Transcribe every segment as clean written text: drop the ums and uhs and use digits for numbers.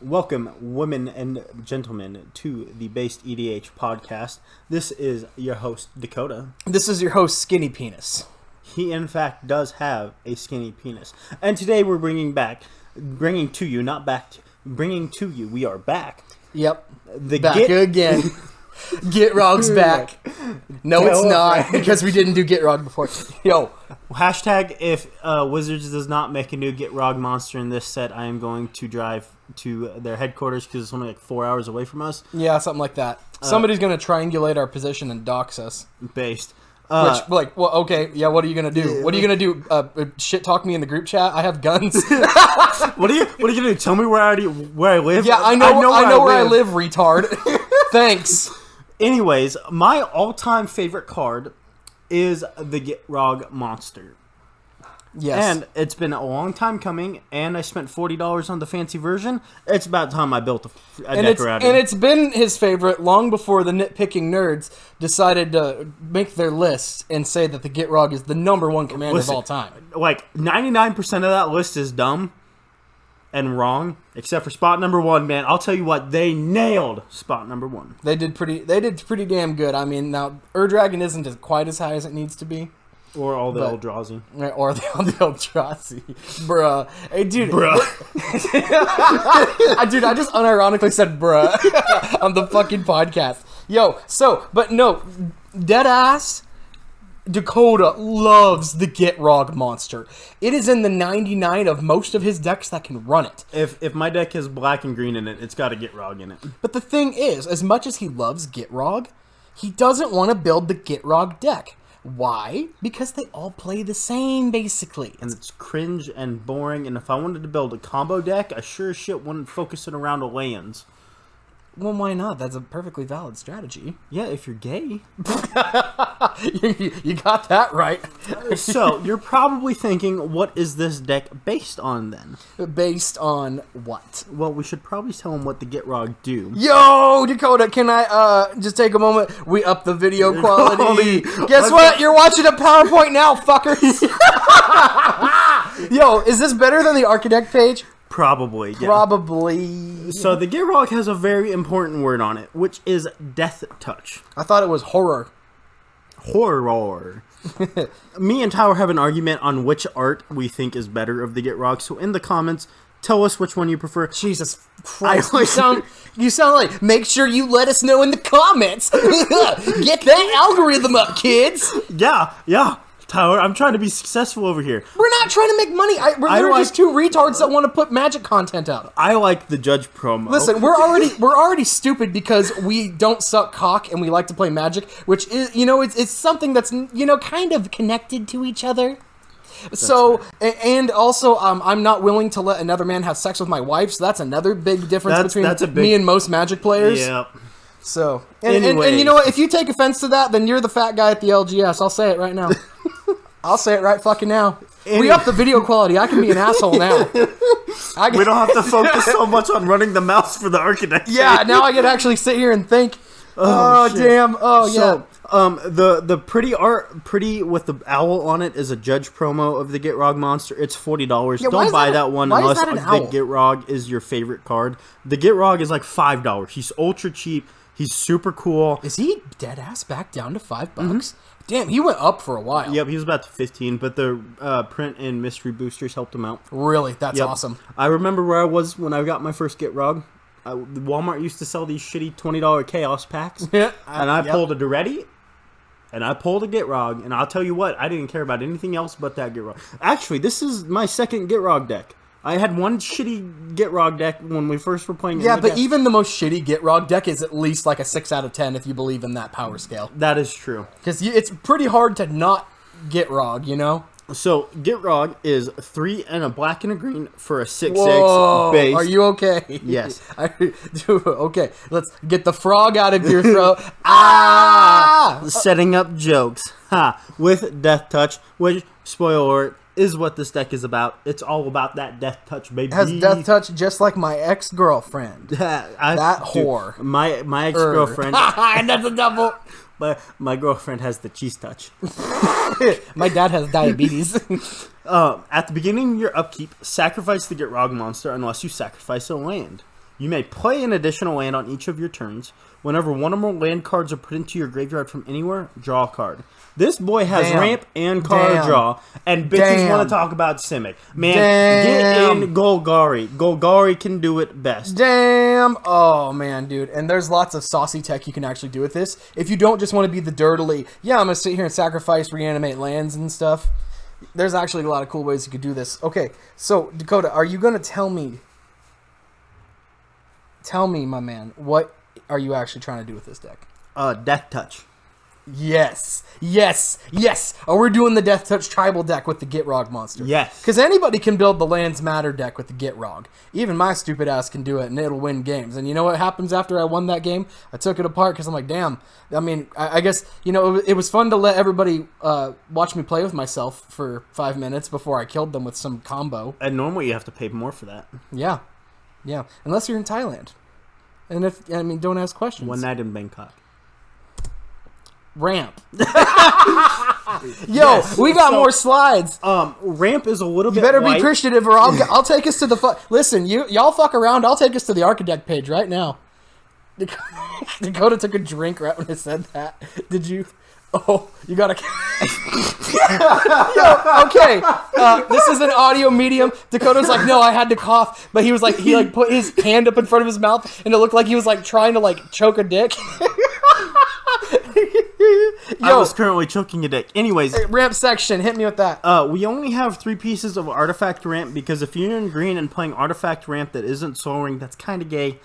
Welcome, women and gentlemen, to the Based EDH podcast. This is your host, Dakota. This is your host, Skinny Penis. He, in fact, does have a skinny penis. And today we're bringing to you, we are back. Yep, again. Gitrog's back. No, it's not, because we didn't do Gitrog before. Yo. Hashtag if Wizards does not make a new Gitrog monster in this set, I am going to drive to their headquarters because it's only like 4 hours away from us. Yeah, something like that. Somebody's going to triangulate our position and dox us. Based. Okay, yeah, what are you going to do? What are you going to do? Shit talk me in the group chat? I have guns. What are you going to do? Tell me where I live? Yeah, I know where I live, retard. Thanks. Anyways, my all-time favorite card is the Gitrog monster. Yes. And it's been a long time coming, and I spent $40 on the fancy version. It's about time I built a deck around it. And it's been his favorite long before the nitpicking nerds decided to make their list and say that the Gitrog is the #1 commander of all time. Like, 99% of that list is dumb and wrong, except for spot number 1, man. I'll tell you what, they nailed spot number 1. They did pretty damn good. I mean, now Dragon isn't quite as high as it needs to be. Or all the Eldrazi. Or the Eldrazi. Bruh. Hey, dude. Bruh. Dude, I just unironically said bruh on the fucking podcast. But no, deadass, Dakota loves the Gitrog monster. It is in the 99 of most of his decks that can run it. If my deck has black and green in it, it's got a Gitrog in it. But the thing is, as much as he loves Gitrog, he doesn't want to build the Gitrog deck. Why? Because they all play the same, basically. And it's cringe and boring, and if I wanted to build a combo deck, I sure as shit wouldn't focus it around lands. Well, why not? That's a perfectly valid strategy. Yeah, if you're gay. You got that right. So, you're probably thinking, what is this deck based on, then? Based on what? Well, we should probably tell them what the Gitrog do. Yo, Dakota, can I just take a moment? We up the video quality. Guess what? You're watching a PowerPoint now, fuckers. Yo, is this better than the Architect page? Probably, yeah. Probably. So the Gitrog has a very important word on it, which is Deathtouch. I thought it was horror. Horror. Me and Tyler have an argument on which art we think is better of the Gitrog, so in the comments, tell us which one you prefer. Jesus Christ. You sound like, make sure you let us know in the comments. Get that algorithm up, kids. Yeah. Tyler, I'm trying to be successful over here. We're not trying to make money. We're just two retards that want to put Magic content out. I like the Judge promo. Listen, we're already stupid because we don't suck cock and we like to play Magic, which is, it's something that's, kind of connected to each other. So, and also, I'm not willing to let another man have sex with my wife, so that's another big difference between me and most Magic players. Yeah. So, and you know what? If you take offense to that, then you're the fat guy at the LGS. I'll say it right now. I'll say it right fucking now. We up the video quality. I can be an asshole now. We don't have to focus so much on running the mouse for the Architect. Yeah, now I can actually sit here and think. Oh damn. Oh yeah. So, the pretty with the owl on it is a Judge promo of the Gitrog monster. It's $40. Yeah, don't buy that one unless the owl? Gitrog is your favorite card. The Gitrog is like $5. He's ultra cheap. He's super cool. Is he dead ass back down to $5? Mm-hmm. Damn, he went up for a while. Yep, he was about to 15, but the print and mystery boosters helped him out. Really? That's awesome. I remember where I was when I got my first Gitrog. Walmart used to sell these shitty $20 Chaos packs. Yeah. And I pulled a Duretti, and I pulled a Gitrog, and I'll tell you what, I didn't care about anything else but that Gitrog. Actually, this is my second Gitrog deck. I had one shitty Gitrog deck when we first were playing. Yeah, but even the most shitty Gitrog deck is at least like a 6 out of 10 if you believe in that power scale. That is true. Because it's pretty hard to not Gitrog, So, Gitrog is 3 and a black and a green for a 6/6 Whoa, base. are you okay? Yes. Okay, let's get the frog out of your throat. Setting up jokes. With Deathtouch, which, spoiler alert, is what this deck is about. It's all about that Deathtouch, baby. Has Deathtouch just like my ex-girlfriend. That whore. My ex-girlfriend. That's a double. But my girlfriend has the cheese touch. My dad has diabetes. At the beginning of your upkeep, sacrifice the Gitrog monster unless you sacrifice a land. You may play an additional land on each of your turns. Whenever one or more land cards are put into your graveyard from anywhere, draw a card. This boy has ramp and card draw, and bitches want to talk about Simic. Man, get in Golgari. Golgari can do it best. Damn. Oh, man, dude. And there's lots of saucy tech you can actually do with this. If you don't just want to be the dirtily, I'm going to sit here and sacrifice, reanimate lands and stuff. There's actually a lot of cool ways you could do this. Okay, so, Dakota, are you going to tell me, my man, what are you actually trying to do with this deck? Deathtouch. Yes. Oh, we're doing the Deathtouch tribal deck with the Gitrog monster. Yes. Because anybody can build the Lands Matter deck with the Gitrog. Even my stupid ass can do it, and it'll win games. And you know what happens after I won that game? I took it apart because I'm like, damn. I mean, I guess, it was fun to let everybody watch me play with myself for 5 minutes before I killed them with some combo. And normally you have to pay more for that. Yeah. Unless you're in Thailand. And don't ask questions. One night in Bangkok. Ramp. Yo, we got more slides. Ramp is a little bit. You better white. be appreciative, or I'll take us to the. Listen, y'all fuck around. I'll take us to the Architect page right now. Dakota took a drink right when I said that. Did you? Oh, you gotta. Yo, okay. This is an audio medium. Dakota's like, no, I had to cough, but he put his hand up in front of his mouth, and it looked like he was trying to choke a dick. I was currently choking a dick. Anyways, ramp section, hit me with that. We only have 3 pieces of artifact ramp because if you're in green and playing artifact ramp that isn't Soul Ring, that's kind of gay.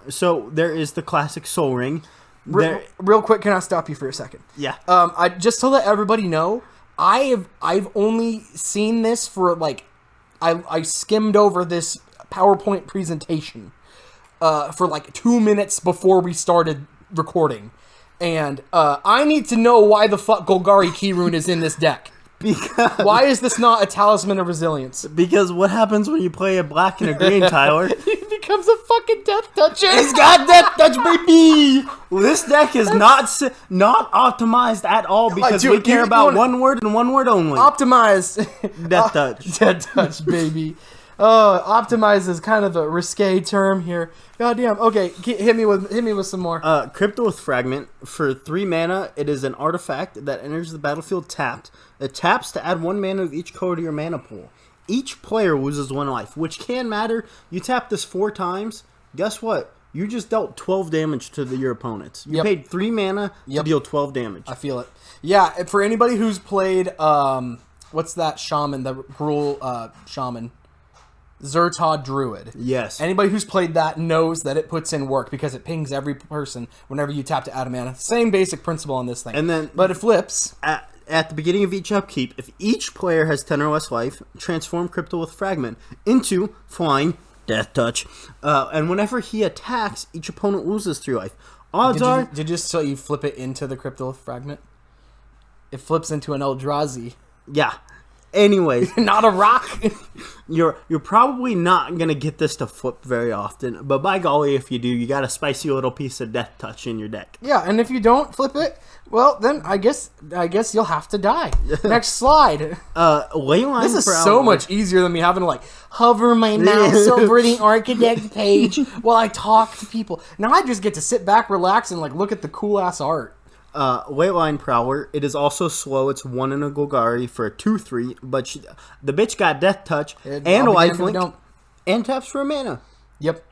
So there is the classic Soul Ring. Real quick, can I stop you for a second? Yeah. I just to let everybody know, I've only seen this for I skimmed over this PowerPoint presentation for 2 minutes before we started recording. And I need to know why the fuck Golgari Keyrune is in this deck. Because why is this not a Talisman of Resilience? Because what happens when you play a black and a green, Tyler? He becomes a fucking Deathtouch. He's got Deathtouch, baby! Well, this deck is not optimized at all because we care about one word and one word only. Optimized. Deathtouch. Deathtouch, baby. Optimize is kind of a risque term here. Goddamn. Okay, hit me with some more. Cryptolith Fragment. For 3 mana, it is an artifact that enters the battlefield tapped. It taps to add 1 mana of each color to your mana pool. Each player loses 1 life, which can matter. You tap this 4 times. Guess what? You just dealt 12 damage to your opponents. You paid 3 mana to deal 12 damage. I feel it. Yeah, for anybody who's played, what's that shaman, the Gruul shaman? Zertod Druid. Yes. Anybody who's played that knows that it puts in work because it pings every person whenever you tap to add a mana. Same basic principle on this thing. And then, but it flips. At the beginning of each upkeep, if each player has 10 or less life, transform Cryptolith Fragment into flying Deathtouch. And whenever he attacks, each opponent loses 3 life. Did you just so you flip it into the Cryptolith Fragment? It flips into an Eldrazi. Yeah. Anyways, not a rock. You're probably not gonna get this to flip very often, but by golly, if you do, you got a spicy little piece of Deathtouch in your deck. Yeah, and if you don't flip it, well, then I guess you'll have to die. Next slide. Leyline. This is so much easier than me having to hover my mouse over the Architect page while I talk to people. Now I just get to sit back, relax, and look at the cool ass art. Leyline Prowler. It is also slow. It's 1 in a Golgari for a 2/3, but the bitch got Deathtouch and a lifelink and taps for a mana. Yep.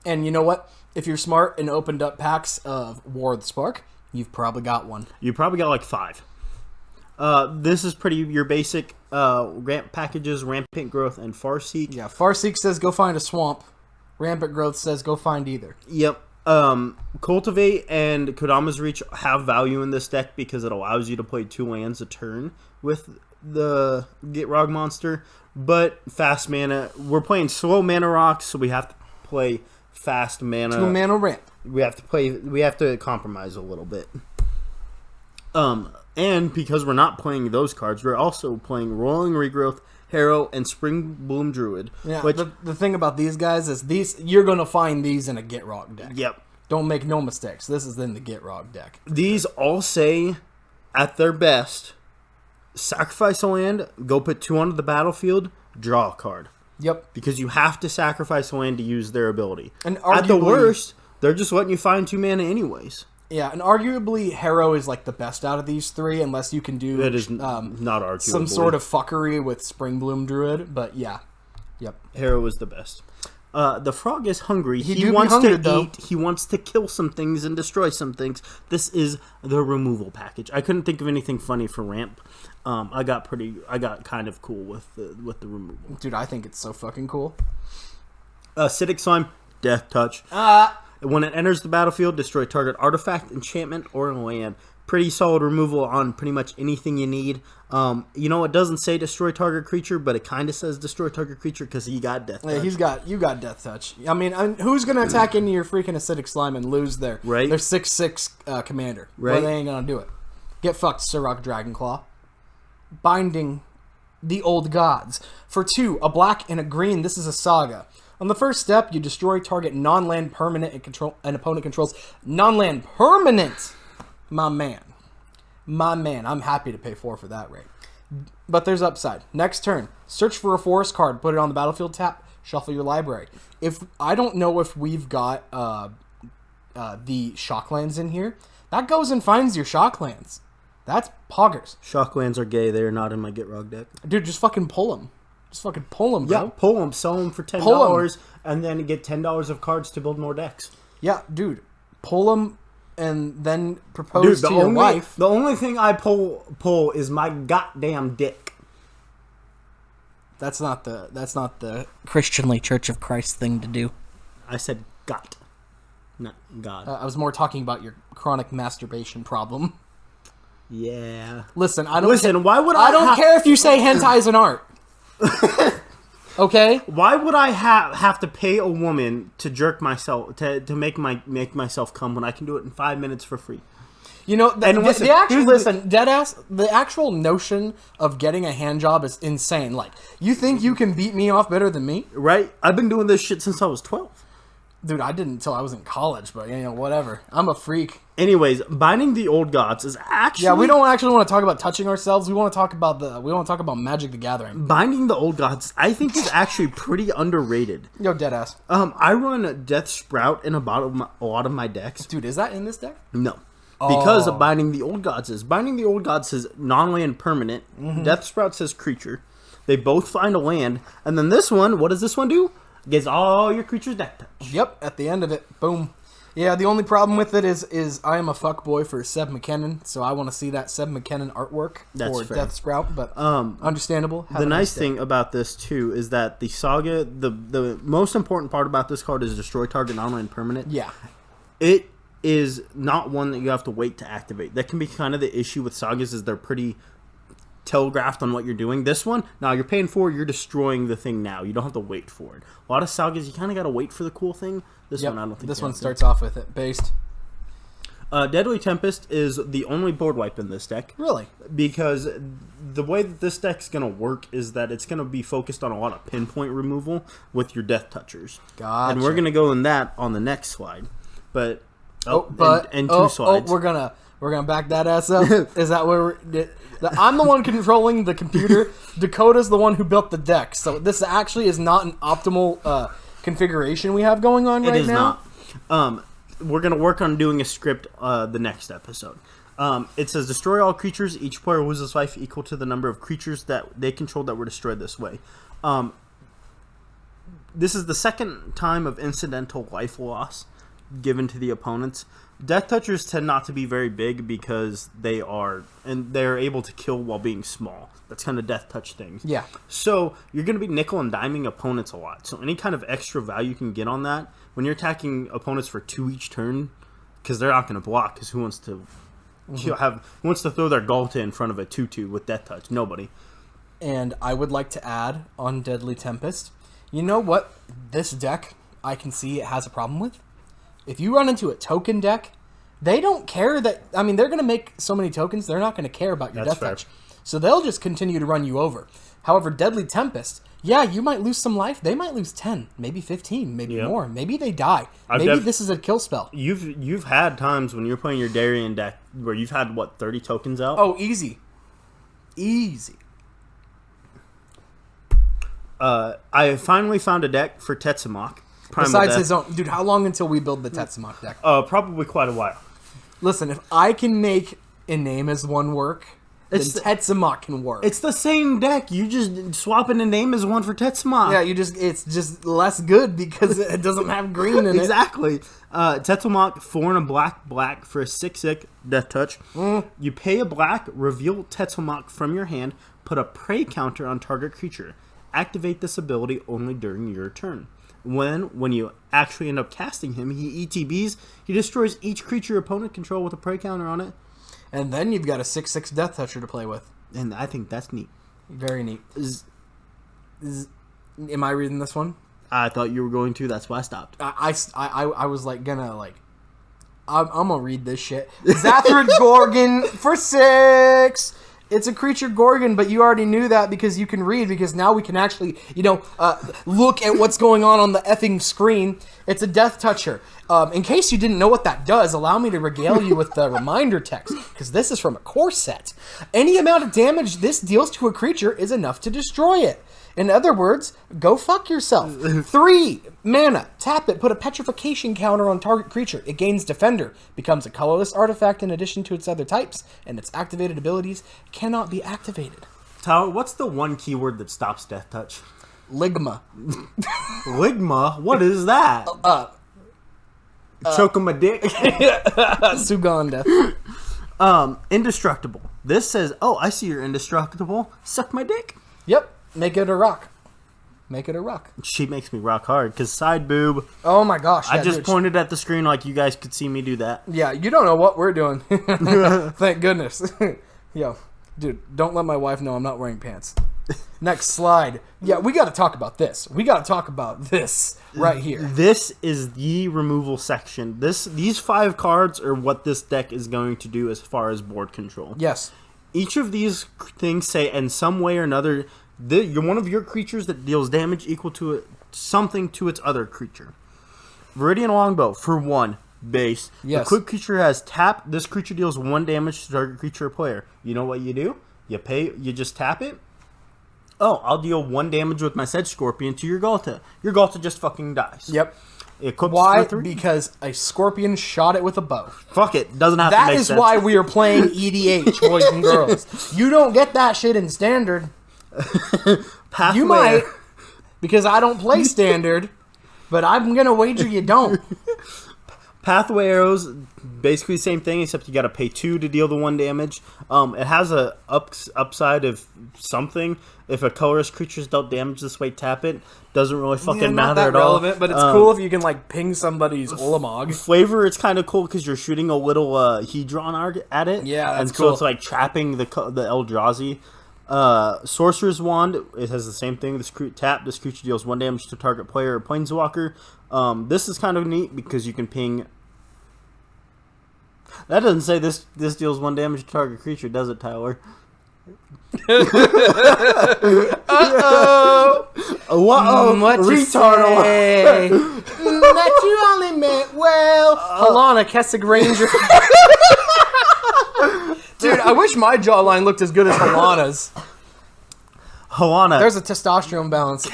And you know what? If you're smart and opened up packs of War of the Spark, you've probably got one. You probably got 5. This is pretty your basic ramp packages, Rampant Growth, and Farseek. Yeah, Farseek says go find a swamp. Rampant Growth says go find either. Yep. Cultivate and Kodama's Reach have value in this deck because it allows you to play 2 lands a turn with the Gitrog monster. But fast mana, we're playing slow mana rocks, so we have to play fast mana. 2 mana ramp. We have to compromise a little bit. And because we're not playing those cards, we're also playing Rolling Regrowth, Harrow, and Spring Bloom Druid. Yeah, the thing about these guys is you're going to find these in a Gitrog deck. Yep. Don't make no mistakes. This is in the Gitrog deck. These all say, at their best, sacrifice a land, go put 2 onto the battlefield, draw a card. Yep. Because you have to sacrifice a land to use their ability. And at the worst, they're just letting you find 2 mana anyways. Yeah, and arguably Harrow is like the best out of these 3, unless you can do That is not arguable. some sort of fuckery with Springbloom Druid. But yeah, yep. Harrow is the best. The frog is hungry. He do wants be hungry, to though. eat. He wants to kill some things and destroy some things. This is the removal package. I couldn't think of anything funny for ramp. I got kind of cool with the removal. Dude, I think it's so fucking cool. Acidic Slime, Deathtouch. When it enters the battlefield, destroy target artifact, enchantment, or land. Pretty solid removal on pretty much anything you need. It doesn't say destroy target creature, but it kind of says destroy target creature because he got Deathtouch. Yeah, you got Deathtouch. I mean, who's gonna attack into your freaking Acidic Slime and lose their 6/6 commander? Right. Well, they ain't gonna do it. Get fucked, Sirach Dragonclaw. Binding the Old Gods. For 2, a black and a green, this is a saga. On the first step, you destroy target non-land permanent and opponent controls non-land permanent. My man. I'm happy to pay 4 for that rate. But there's upside. Next turn, search for a forest card, put it on the battlefield, tap, shuffle your library. I don't know if we've got the Shocklands in here. That goes and finds your Shocklands. That's poggers. Shocklands are gay. They're not in my Gitrog deck. Dude, just fucking pull them. Just fucking pull them, bro. Yeah, pull them. Sell them for $10, and then get $10 of cards to build more decks. Yeah, dude. Pull them and then propose to your wife. The only thing I pull is my goddamn dick. That's not the Christianly Church of Christ thing to do. I said got, not God. I was more talking about your chronic masturbation problem. Yeah. Listen, I don't I care if you say hentai is an art. Okay? Why would I have to pay a woman to jerk myself to make myself come when I can do it in 5 minutes for free? You know, listen, deadass, the actual notion of getting a hand job is insane. Like, you think you can beat me off better than me? Right? I've been doing this shit since I was 12. Dude, I didn't until I was in college, but, whatever. I'm a freak. Anyways, Binding the Old Gods is actually... Yeah, we don't actually want to talk about touching ourselves. We want to talk about Magic the Gathering. Binding the Old Gods, I think, is actually pretty underrated. Yo, deadass. I run Death Sprout in a lot of my decks. Dude, is that in this deck? No. Because of Binding the Old Gods is. Binding the Old Gods says non-land permanent. Mm-hmm. Death Sprout says creature. They both find a land. And then this one, what does this one do? Gives all your creatures Deathtouch. Yep, at the end of it. Boom. Yeah, the only problem with it is I am a fuckboy for Seb McKinnon, so I want to see that Seb McKinnon artwork for fair. Death Sprout, but understandable. The nice thing about this, too, is that the saga, the most important part about this card is destroy target non-land permanent. Yeah. It is not one that you have to wait to activate. That can be kind of the issue with sagas, is they're pretty telegraphed on what you're doing. This one, now you're paying for it, you're destroying the thing now. You don't have to wait for it. A lot of sagas, you kind of got to wait for the cool thing. This one, I don't think this one starts off with it. Based. Deadly Tempest is the only board wipe in this deck. Really? Because the way that this deck's going to work is that it's going to be focused on a lot of pinpoint removal with your Death Touchers. Gotcha. And we're going to go in that on the next slide. But... two slides. We're gonna back that ass up. Is that where I'm the one controlling the computer. Dakota's the one who built the deck. So this actually is not an optimal configuration we have going on right now. It is not. We're gonna work on doing a script the next episode. It says destroy all creatures. Each player loses life equal to the number of creatures that they control that were destroyed this way. This is the second time of incidental life loss given to the opponents. Death Touchers tend not to be very big because they're able to kill while being small. That's kind of Death Touch things. Yeah. So you're going to be nickel and diming opponents a lot. So any kind of extra value you can get on that when you're attacking opponents for 2 each turn, because they're not going to block. Because who wants to who wants to throw their Galta in front of a 2/2 with Death Touch? Nobody. And I would like to add on Deadly Tempest. You know what? This deck, I can see it has a problem with. If you run into a token deck, they don't care that... I mean, they're going to make so many tokens, they're not going to care about your Death Touch. So they'll just continue to run you over. However, Deadly Tempest, yeah, you might lose some life. They might lose 10, maybe 15, maybe more. Maybe they die. Maybe this is a kill spell. You've had times when you're playing your Darien deck where you've had, 30 tokens out? Oh, easy. Easy. I finally found a deck for Tetsumok. Besides his own... Dude, how long until we build the Tetsumok deck? Probably quite a while. Listen, if I can make a name as one work, then Tetsumok can work. It's the same deck. You just swapping a name as one for Tetsumok. Yeah, it's just less good because it doesn't have green in it. Exactly. Tetsumok, 4 and a black for a 6/6 Deathtouch. You pay a black, reveal Tetsumok from your hand, put a prey counter on target creature. Activate this ability only during your turn. When you actually end up casting him, he ETBs. He destroys each creature your opponent control with a prey counter on it. And then you've got a 6/6 Deathtoucher to play with. And I think that's neat. Very neat. Am I reading this one? I thought you were going to. That's why I stopped. I was like gonna like. I'm gonna read this shit. Zathrid Gorgon for 6. It's a creature Gorgon, but you already knew that because you can read, because now we can actually, look at what's going on the effing screen. It's a Deathtoucher. In case you didn't know what that does, allow me to regale you with the reminder text, because this is from a core set. Any amount of damage this deals to a creature is enough to destroy it. In other words, go fuck yourself. 3 mana. Tap it. Put a petrification counter on target creature. It gains Defender. Becomes a colorless artifact in addition to its other types. And its activated abilities cannot be activated. Tyler, what's the one keyword that stops Deathtouch? Ligma. Ligma? What is that? Choke him a dick? Suganda. Indestructible. This says, oh, I see you're indestructible. Suck my dick. Yep. Make it a rock. Make it a rock. She makes me rock hard, because side boob. Oh my gosh. Yeah, I just pointed at the screen like you guys could see me do that. Yeah, you don't know what we're doing. Thank goodness. Yo, dude, don't let my wife know I'm not wearing pants. Next slide. Yeah, we got to talk about this. We got to talk about this right here. This is the removal section. These 5 cards are what this deck is going to do as far as board control. Yes. Each of these things say, in some way or another, you're one of your creatures that deals damage equal to something to its other creature. Viridian Longbow, for 1, base. Yes. The quick creature has tap. This creature deals 1 damage to target creature or player. You know what you do? You just tap it. Oh, I'll deal 1 damage with my Sedge Scorpion to your Galta. Your Galta just fucking dies. Yep. Why? Because a scorpion shot it with a bow. Fuck it. Doesn't have to make sense. That is why we are playing EDH, boys and girls. You don't get that shit in Standard. Pathway. You might, because I don't play Standard, but I'm going to wager you don't. Pathway arrows, basically the same thing, except you got to pay 2 to deal the 1 damage. It has a upside of something. If a colorless creature's dealt damage this way, tap it. Doesn't really fucking matter at all. Relevant, but it's cool if you can like ping somebody's Ulamog. Flavor, it's kind of cool because you're shooting a little Hedron at it. Yeah, that's and cool. So it's like trapping the Eldrazi. Sorcerer's Wand, it has the same thing. This creature deals 1 damage to target player or planeswalker. This is kind of neat because you can ping. That doesn't say this deals 1 damage to target creature, does it, Tyler? Uh-oh! What retard? That you only meant well. Halana, Kessig Ranger. Dude, I wish my jawline looked as good as Halana's. Halana. There's a testosterone imbalance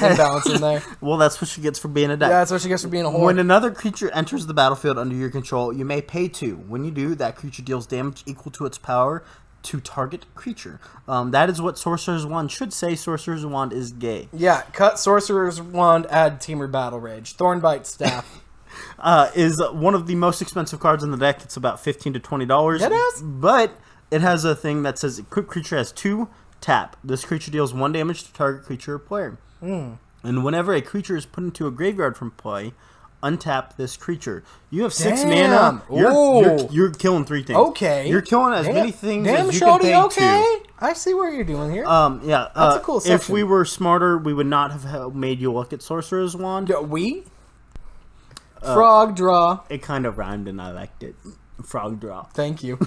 in there. Well, that's what she gets for being a deck. Yeah, that's what she gets for being a whore. When another creature enters the battlefield under your control, you may pay 2. When you do, that creature deals damage equal to its power to target creature. That is what Sorcerer's Wand should say. Sorcerer's Wand is gay. Yeah, cut Sorcerer's Wand, add Teamer Battle Rage. Thornbite Staff. Is one of the most expensive cards in the deck. It's about $15 to $20. It is? But it has a thing that says quick creature has 2 tap. This creature deals 1 damage to target creature or player. And whenever a creature is put into a graveyard from play, untap this creature. You have 6 mana. You're killing 3 things. Okay. You're killing as many things as you shorty, can pay 2. I see what you're doing here. Yeah. That's a cool section. If we were smarter, we would not have made you look at Sorcerer's Wand. We? Frog draw. It kind of rhymed and I liked it. Frog draw. Thank you.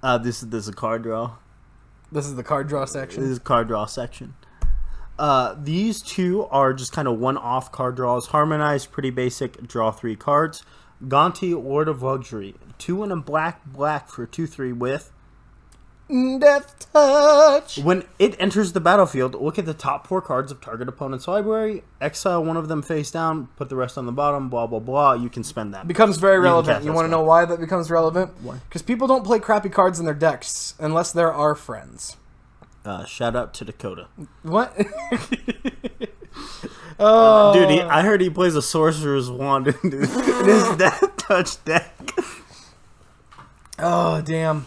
This is a card draw. This is the card draw section. This is card draw section. These 2 are just kind of one-off card draws. Harmonized, pretty basic. Draw 3 cards. Gonti, Lord of Luxury. 2 and a black for 2/3 with Deathtouch. When it enters the battlefield, look at the top 4 cards of target opponent's library, exile one of them face down, put the rest on the bottom, blah, blah, blah. You can spend that. Becomes very relevant. cast You that want to spell. know why that becomes relevant? Why? Because people don't play crappy cards in their decks unless they're our friends. Shout out to Dakota. What? Oh. Dude, I heard he plays a Sorcerer's Wand in his Deathtouch deck. Oh, damn.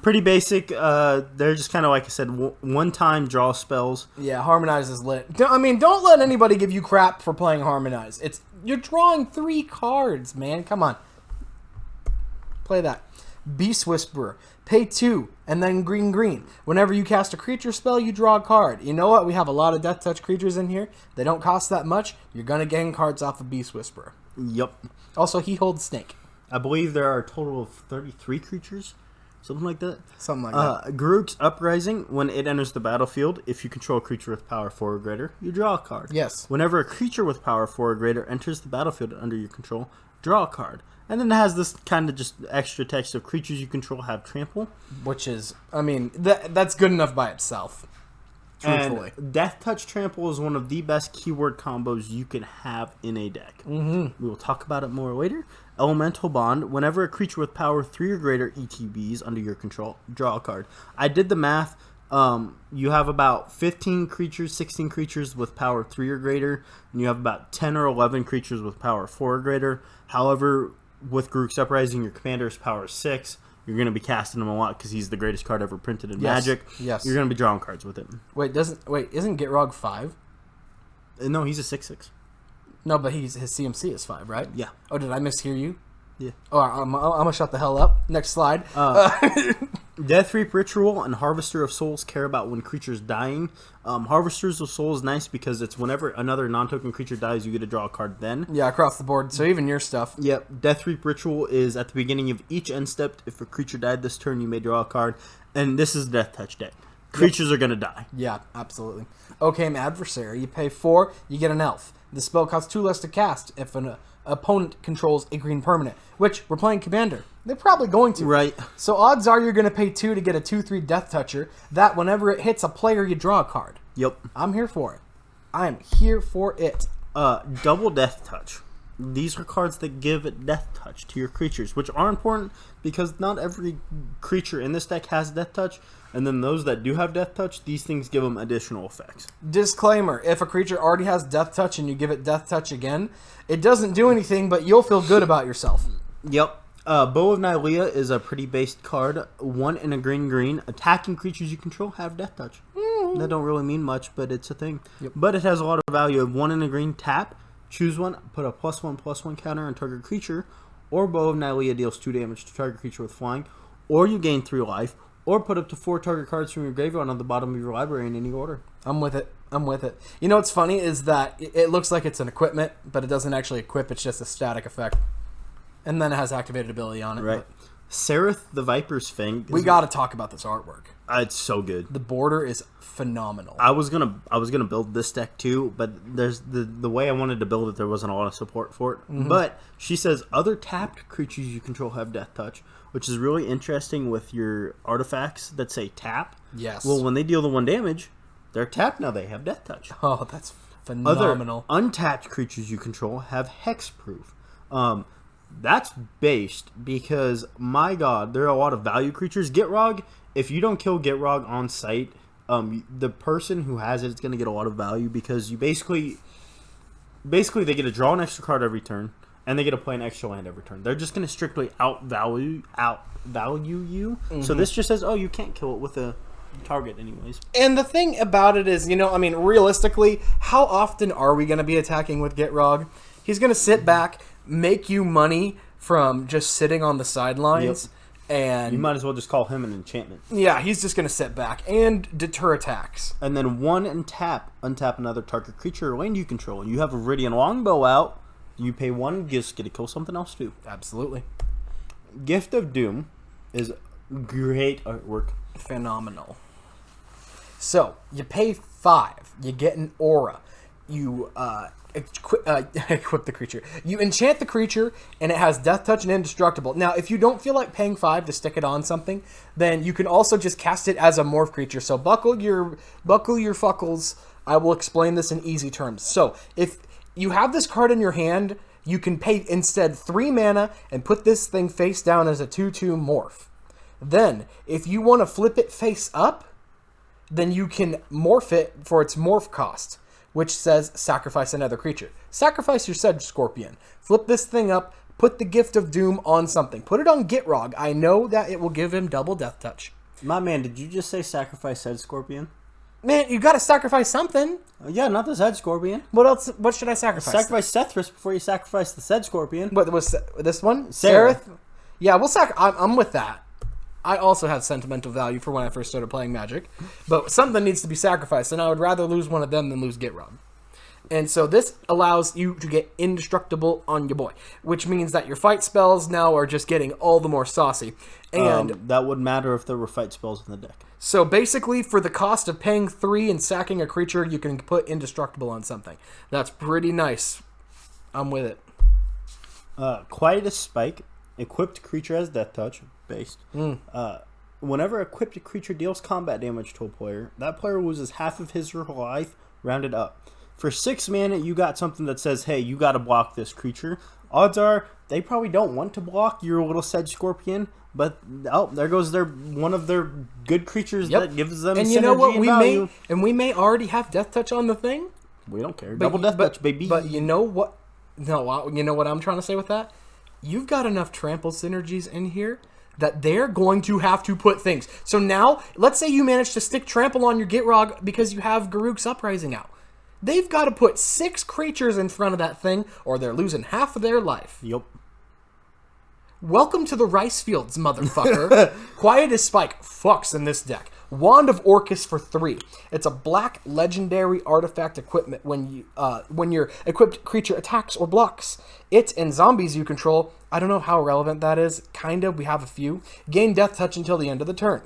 Pretty basic. They're just kind of, like I said, one-time draw spells. Yeah, Harmonize is lit. Don't let anybody give you crap for playing Harmonize. You're drawing 3 cards, man. Come on. Play that. Beast Whisperer. Pay 2, and then green. Whenever you cast a creature spell, you draw a card. You know what? We have a lot of Deathtouch creatures in here. They don't cost that much. You're going to gain cards off of Beast Whisperer. Yep. Also, he holds Snake. I believe there are a total of 33 creatures. Something like that. Something like that. Garruk's Uprising. When it enters the battlefield, if you control a creature with power 4 or greater, you draw a card. Yes. Whenever a creature with power 4 or greater enters the battlefield under your control, draw a card. And then it has this kind of just extra text of creatures you control have trample. Which is, that's good enough by itself. Truthfully. And Deathtouch Trample is one of the best keyword combos you can have in a deck. Mm-hmm. We will talk about it more later. Elemental Bond. Whenever a creature with power 3 or greater ETBs under your control, draw a card. I did the math. You have about 15 creatures, 16 creatures with power 3 or greater, and you have about 10 or 11 creatures with power 4 or greater. However, with Garruk's Uprising, your commander's power 6. You're going to be casting him a lot because he's the greatest card ever printed in Magic. Yes. You're going to be drawing cards with him. Isn't Gitrog 5? No, he's a 6/6. No, but his CMC is 5, right? Yeah. Oh, did I mishear you? Yeah. Oh, I'm gonna shut the hell up. Next slide. Death Reap Ritual and Harvester of Souls care about when creatures dying. Harvesters of Souls is nice because it's whenever another non-token creature dies, you get to draw a card then. Yeah, across the board. So even your stuff. Yep. Death Reap Ritual is at the beginning of each end step. If a creature died this turn, you may draw a card. And this is Deathtouch deck. Creatures are going to die. Yeah, absolutely. Okay, Adversary. You pay 4, you get an elf. The spell costs 2 less to cast if an opponent controls a green permanent, which we're playing Commander. They're probably going to. Right. So odds are you're going to pay 2 to get a 2/3 Deathtoucher, that whenever it hits a player, you draw a card. Yep. I'm here for it. I am here for it. Double Deathtouch. These are cards that give Deathtouch to your creatures, which are important because not every creature in this deck has Deathtouch, and then those that do have Deathtouch, these things give them additional effects. Disclaimer, if a creature already has Deathtouch and you give it Deathtouch again, it doesn't do anything, but you'll feel good about yourself. Yep. Bow of Nylea is a pretty based card. 1 in a green. Attacking creatures you control have Deathtouch. That don't really mean much, but it's a thing. Yep. But it has a lot of value. Of 1 in a green, tap, choose one, put a +1/+1 counter on target creature, or Bow of Nylea deals 2 damage to target creature with flying, or you gain 3 life, or put up to 4 target cards from your graveyard on the bottom of your library in any order. I'm with it. You know what's funny is that it looks like it's an equipment, but it doesn't actually equip. It's just a static effect. And then it has activated ability on it. Right. Sereth the Viper's Fang. We got to talk about this artwork. It's so good. The border is phenomenal. I was gonna build this deck too, but there's the way I wanted to build it, there wasn't a lot of support for it. Mm-hmm. But she says other tapped creatures you control have Deathtouch, which is really interesting with your artifacts that say tap. Yes. Well, when they deal the 1 damage, they're tapped now. They have Deathtouch. Oh, that's phenomenal. Other untapped creatures you control have hexproof. That's based because, my God, there are a lot of value creatures. Gitrog, if you don't kill Gitrog on site, the person who has it is going to get a lot of value because you basically they get to draw an extra card every turn, and they get to play an extra land every turn. They're just going to strictly outvalue you. Mm-hmm. So this just says, oh, you can't kill it with a target anyways. And the thing about it is, realistically, how often are we going to be attacking with Gitrog? He's going to sit back, make you money from just sitting on the sidelines. Yep. And you might as well just call him an enchantment. Yeah, he's just going to sit back and deter attacks. And then 1 and untap another target creature or land you control. And you have a Viridian Longbow out. You pay 1, just get to kill something else too. Absolutely. Gift of Doom is great artwork. Phenomenal. So, you pay 5. You get an aura. you equip the creature. You enchant the creature, and it has Deathtouch and Indestructible. Now, if you don't feel like paying 5 to stick it on something, then you can also just cast it as a morph creature. So buckle your fuckles. I will explain this in easy terms. So if you have this card in your hand, you can pay instead 3 mana and put this thing face down as a 2/2 morph. Then, if you want to flip it face up, then you can morph it for its morph cost, which says sacrifice another creature. Sacrifice your Sedge Scorpion. Flip this thing up, put the Gift of Doom on something. Put it on Gitrog. I know that it will give him double Deathtouch. My man, did you just say sacrifice Sedge Scorpion? Man, you gotta sacrifice something. Yeah, not the Sedge Scorpion. What else? What should I sacrifice? Sacrifice Sethrus before you sacrifice the Sedge Scorpion. What was this one? Seraph. Yeah, we'll I'm with that. I also have sentimental value for when I first started playing Magic, but something needs to be sacrificed, and I would rather lose one of them than lose Gitrog. And so this allows you to get Indestructible on your boy, which means that your fight spells now are just getting all the more saucy. And that would matter if there were fight spells in the deck. So basically, for the cost of paying 3 and sacking a creature, you can put Indestructible on something. That's pretty nice. I'm with it. Quietus Spike. Equipped creature has Deathtouch. Based. Whenever equipped creature deals combat damage to a player, that player loses half of his or her life, rounded up. For 6 mana, you got something that says, hey, you got to block this creature. Odds are they probably don't want to block your little Sedge Scorpion, but there goes one of their good creatures that gives them and synergy you know what? We may already have Deathtouch on the thing. We don't care. Double Deathtouch, baby. But you know what? No, you know what I'm trying to say with that? You've got enough trample synergies in here that they're going to have to put things. So now, let's say you manage to stick trample on your Gitrog because you have Garruk's Uprising out. They've got to put 6 creatures in front of that thing, or they're losing half of their life. Yep. Welcome to the rice fields, motherfucker. Quietus Spike fucks in this deck. Wand of Orcus for 3. It's a black legendary artifact equipment when your equipped creature attacks or blocks. It and zombies you control, I don't know how relevant that is, kind of, we have a few, gain Deathtouch until the end of the turn.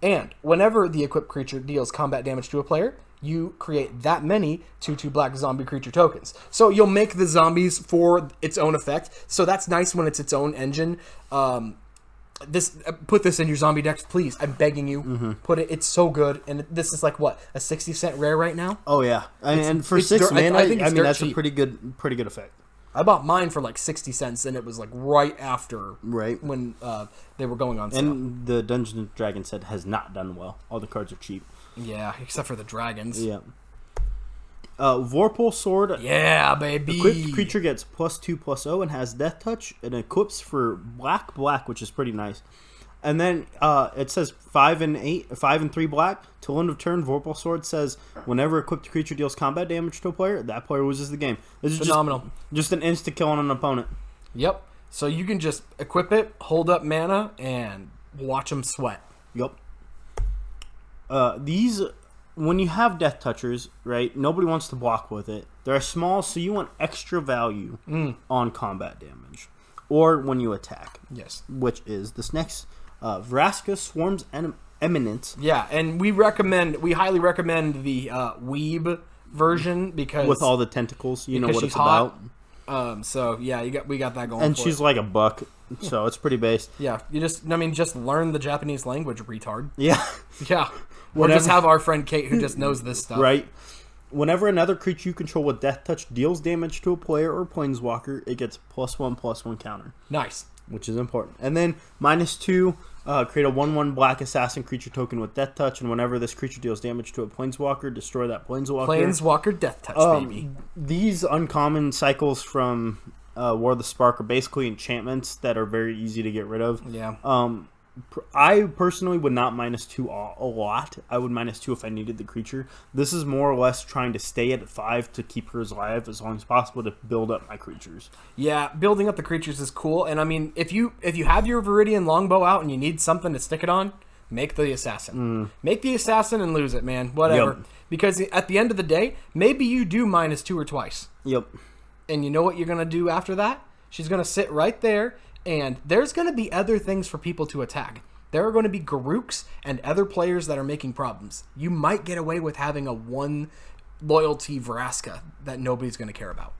And whenever the equipped creature deals combat damage to a player, you create that many 2/2 black zombie creature tokens. So you'll make the zombies for its own effect. So that's nice when it's its own engine. Put this in your zombie decks, please. I'm begging you. Put it. It's so good. And this is like what, a 60-cent rare right now? Oh yeah, and for 6 mana, I mean that's cheap. A pretty good effect. I bought mine for like 60 cents, and it was like right after when they were going on sale. And the Dungeons & Dragons set has not done well. All the cards are cheap. Yeah, except for the dragons. Yeah. Vorpal Sword. Yeah, baby. Equipped creature gets +2/+0 and has Deathtouch, and equips for black, which is pretty nice. And then it says 5 and 3 black. Till end of turn, Vorpal Sword says whenever equipped creature deals combat damage to a player, that player loses the game. This is phenomenal. Just an insta kill on an opponent. Yep. So you can just equip it, hold up mana, and watch them sweat. Yep. These, when you have Death Touchers, right, nobody wants to block with it. They're small, so you want extra value on combat damage. Or when you attack. Yes. Which is this next. Vraska Swarm's Eminence. Yeah, and we highly recommend the Weeb version because... With all the tentacles, you know what it's about. So, yeah, we got that going and she's like a buck, so it's pretty base. Yeah, just learn the Japanese language, retard. Yeah. Yeah. Or just have our friend Kate who just knows this stuff. Right. Whenever another creature you control with Deathtouch deals damage to a player or planeswalker, it gets +1/+1 counter. Nice. Which is important. And then -2, create a 1/1 black assassin creature token with Deathtouch, and whenever this creature deals damage to a planeswalker, destroy that planeswalker. Planeswalker Deathtouch, baby. These uncommon cycles from War of the Spark are basically enchantments that are very easy to get rid of. Yeah. I personally would not -2 a lot. I would -2 if I needed the creature. This is more or less trying to stay at 5 to keep her alive as long as possible to build up my creatures. Yeah, building up the creatures is cool. And I mean, if you have your Viridian Longbow out and you need something to stick it on, make the assassin. Make the assassin and lose it, man. Whatever. Yep. Because at the end of the day, maybe you do -2 or twice. Yep. And you know what you're going to do after that? She's going to sit right there. And there's going to be other things for people to attack. There are going to be Garruk's and other players that are making problems. You might get away with having a 1 loyalty Vraska that nobody's going to care about.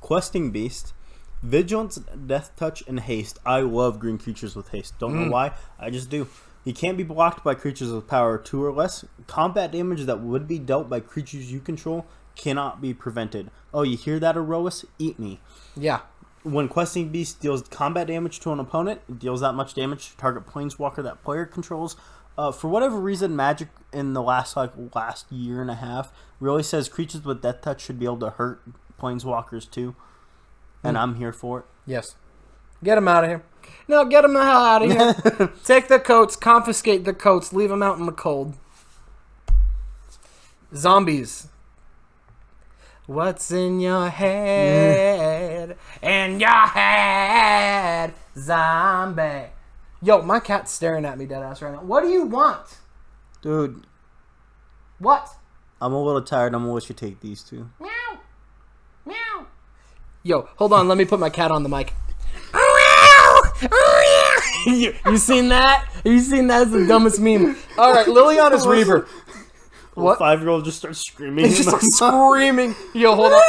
Questing Beast, Vigilance, Deathtouch, and Haste. I love green creatures with Haste. Don't know why, I just do. He can't be blocked by creatures with power 2 or less. Combat damage that would be dealt by creatures you control cannot be prevented. Oh, you hear that, Erois? Eat me. Yeah. When Questing Beast deals combat damage to an opponent, it deals that much damage to target planeswalker that player controls. For whatever reason, Magic in the last year and a half really says creatures with Deathtouch should be able to hurt planeswalkers too. And I'm here for it. Yes. Get him out of here. No, get him the hell out of here. Take the coats, confiscate the coats, leave them out in the cold. Zombies. What's in your head? In your head, zombie. Yo, my cat's staring at me deadass right now. What do you want? Dude. What? I'm a little tired. I'm going to let you take these two. Meow. Meow. Yo, hold on. Let me put my cat on the mic. You seen that? You seen that? It's the dumbest meme. All right, Liliana's Reaver. What? 5-year-old just starts screaming. He just starts screaming. Yo, hold on.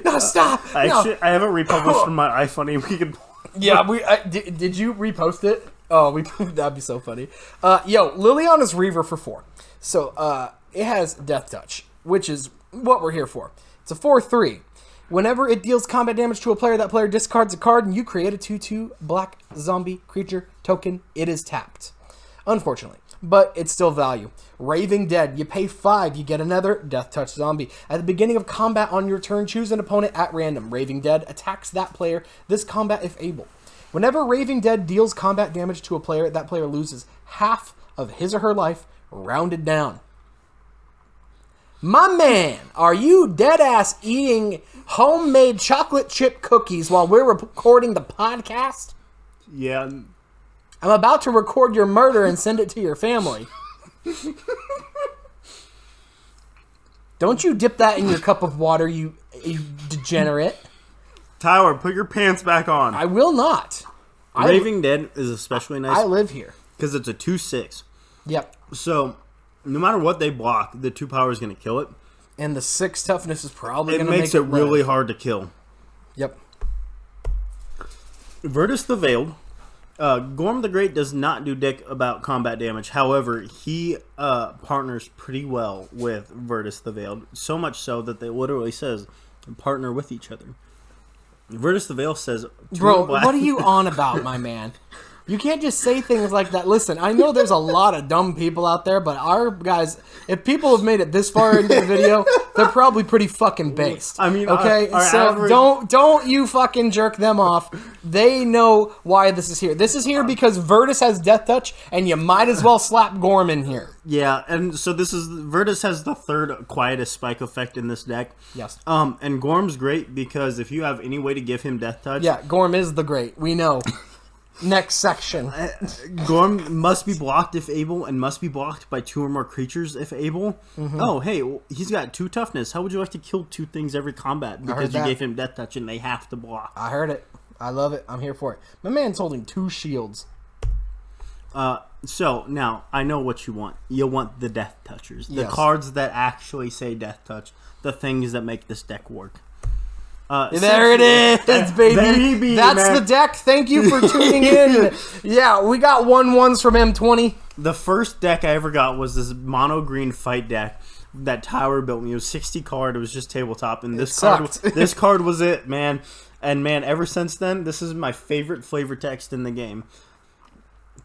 No, stop. I have it republished from my iPhone. We can. Yeah, did you repost it? Oh, that'd be so funny. Yo, Liliana's Reaver for 4. So it has Deathtouch, which is what we're here for. It's a 4/3. Whenever it deals combat damage to a player, that player discards a card, and you create a 2/2 black zombie creature token. It is tapped, unfortunately, but it's still value. Raving Dead, you pay 5, you get another Deathtouch zombie. At the beginning of combat on your turn, choose an opponent at random. Raving Dead attacks that player this combat if able. Whenever Raving Dead deals combat damage to a player, that player loses half of his or her life, rounded down. My man, are you dead-ass eating homemade chocolate chip cookies while we're recording the podcast? Yeah. I'm about to record your murder and send it to your family. Don't you dip that in your cup of water, you degenerate. Tyler, put your pants back on. I will not. Raving Dead is especially nice. I live here. Because it's a 2/6. Yep. So, no matter what they block, the 2 power is going to kill it. And the 6 toughness is probably going to make it makes it really hard to kill. Yep. Virtus the Veiled. Gorm the Great does not do dick about combat damage. However, he partners pretty well with Virtus the Veiled. So much so that they literally says partner with each other. Virtus the Veil says... Bro, what are you on about, my man? You can't just say things like that. Listen, I know there's a lot of dumb people out there, but our guys, if people have made it this far into the video, they're probably pretty fucking based. I mean, okay? So average... don't you fucking jerk them off. They know why this is here. This is here because Virtus has Deathtouch, and you might as well slap Gorm in here. Yeah, and so Virtus has the 3rd quietest spike effect in this deck. Yes. And Gorm's great because if you have any way to give him Deathtouch... Yeah, Gorm is the great. We know. Next section. Gorm must be blocked if able, and must be blocked by 2 or more creatures if able. Mm-hmm. Oh, hey, he's got 2 toughness. How would you like to kill 2 things every combat because you gave him Deathtouch and they have to block? I heard it. I love it. I'm here for it. My man's holding 2 shields. So, now, I know what you want. You want the Deathtouchers. The Yes. cards that actually say Deathtouch. The things that make this deck work. There it is, baby. That's the deck. Thank you for tuning in. Yeah, we got 1/1s from M20. The first deck I ever got was this mono green fight deck that Tyler built me. It was 60 card. It was just tabletop, and this card was it, man. And man, ever since then, this is my favorite flavor text in the game.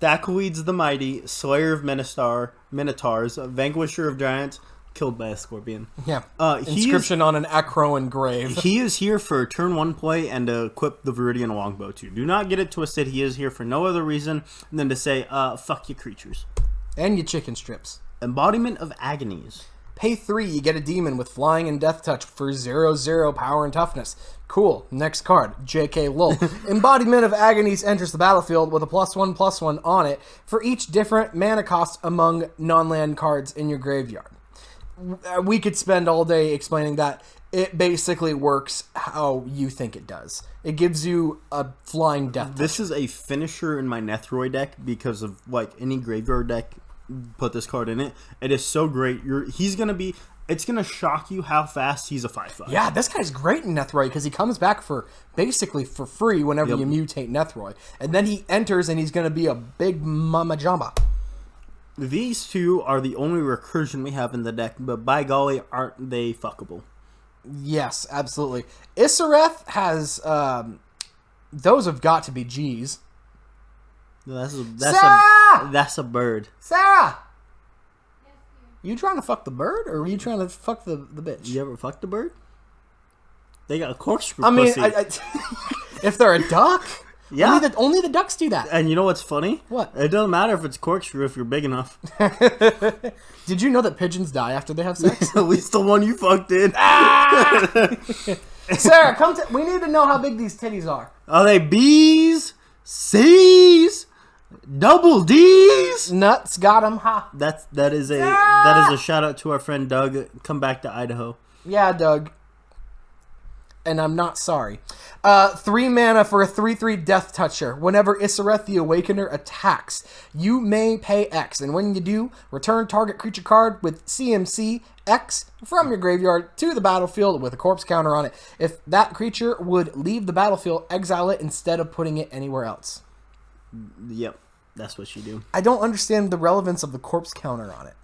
Thackoids the Mighty, Slayer of Minotaurs, Vanquisher of Giants, killed by a scorpion. Yeah. Inscription on an Acroan grave. He is here for turn 1 play and to equip the Viridian Longbow too. Do not get it twisted. He is here for no other reason than to say, fuck you creatures. And your chicken strips. Embodiment of Agonies. Pay 3, you get a demon with flying and Deathtouch for 0/0 power and toughness. Cool. Next card, JK lol. Embodiment of Agonies enters the battlefield with a +1/+1 on it for each different mana cost among non-land cards in your graveyard. We could spend all day explaining that. It basically works how you think it does. It gives you a flying Deathtouch. This is a finisher in my Nethroi deck because of like any graveyard deck put this card in it. It is so great. It's gonna shock you how fast he's a 5/5. Yeah, this guy's great in Nethroi because he comes back for basically for free whenever you mutate Nethroi, and then he enters and he's gonna be a big mama jamba. These two are the only recursion we have in the deck, but by golly, aren't they fuckable? Yes, absolutely. Issereth has those have got to be G's. That's a bird. Sarah! You trying to fuck the bird, or are you trying to fuck the bitch? You ever fucked a bird? They got a corkscrew. I mean, pussy. if they're a duck, yeah, only the ducks do that. And you know what's funny? What? It doesn't matter if it's corkscrew if you're big enough. Did you know that pigeons die after they have sex? At least the one you fucked in. Sarah, we need to know how big these titties are. Are they B's, C's, double D's? Nuts, got them, ha. That is a shout out to our friend Doug. Come back to Idaho. Yeah, Doug. And I'm not sorry. 3 mana for a 3/3 Deathtoucher. Whenever Issereth the Awakener attacks, you may pay X. And when you do, return target creature card with CMC X from your graveyard to the battlefield with a corpse counter on it. If that creature would leave the battlefield, exile it instead of putting it anywhere else. Yep, that's what you do. I don't understand the relevance of the corpse counter on it.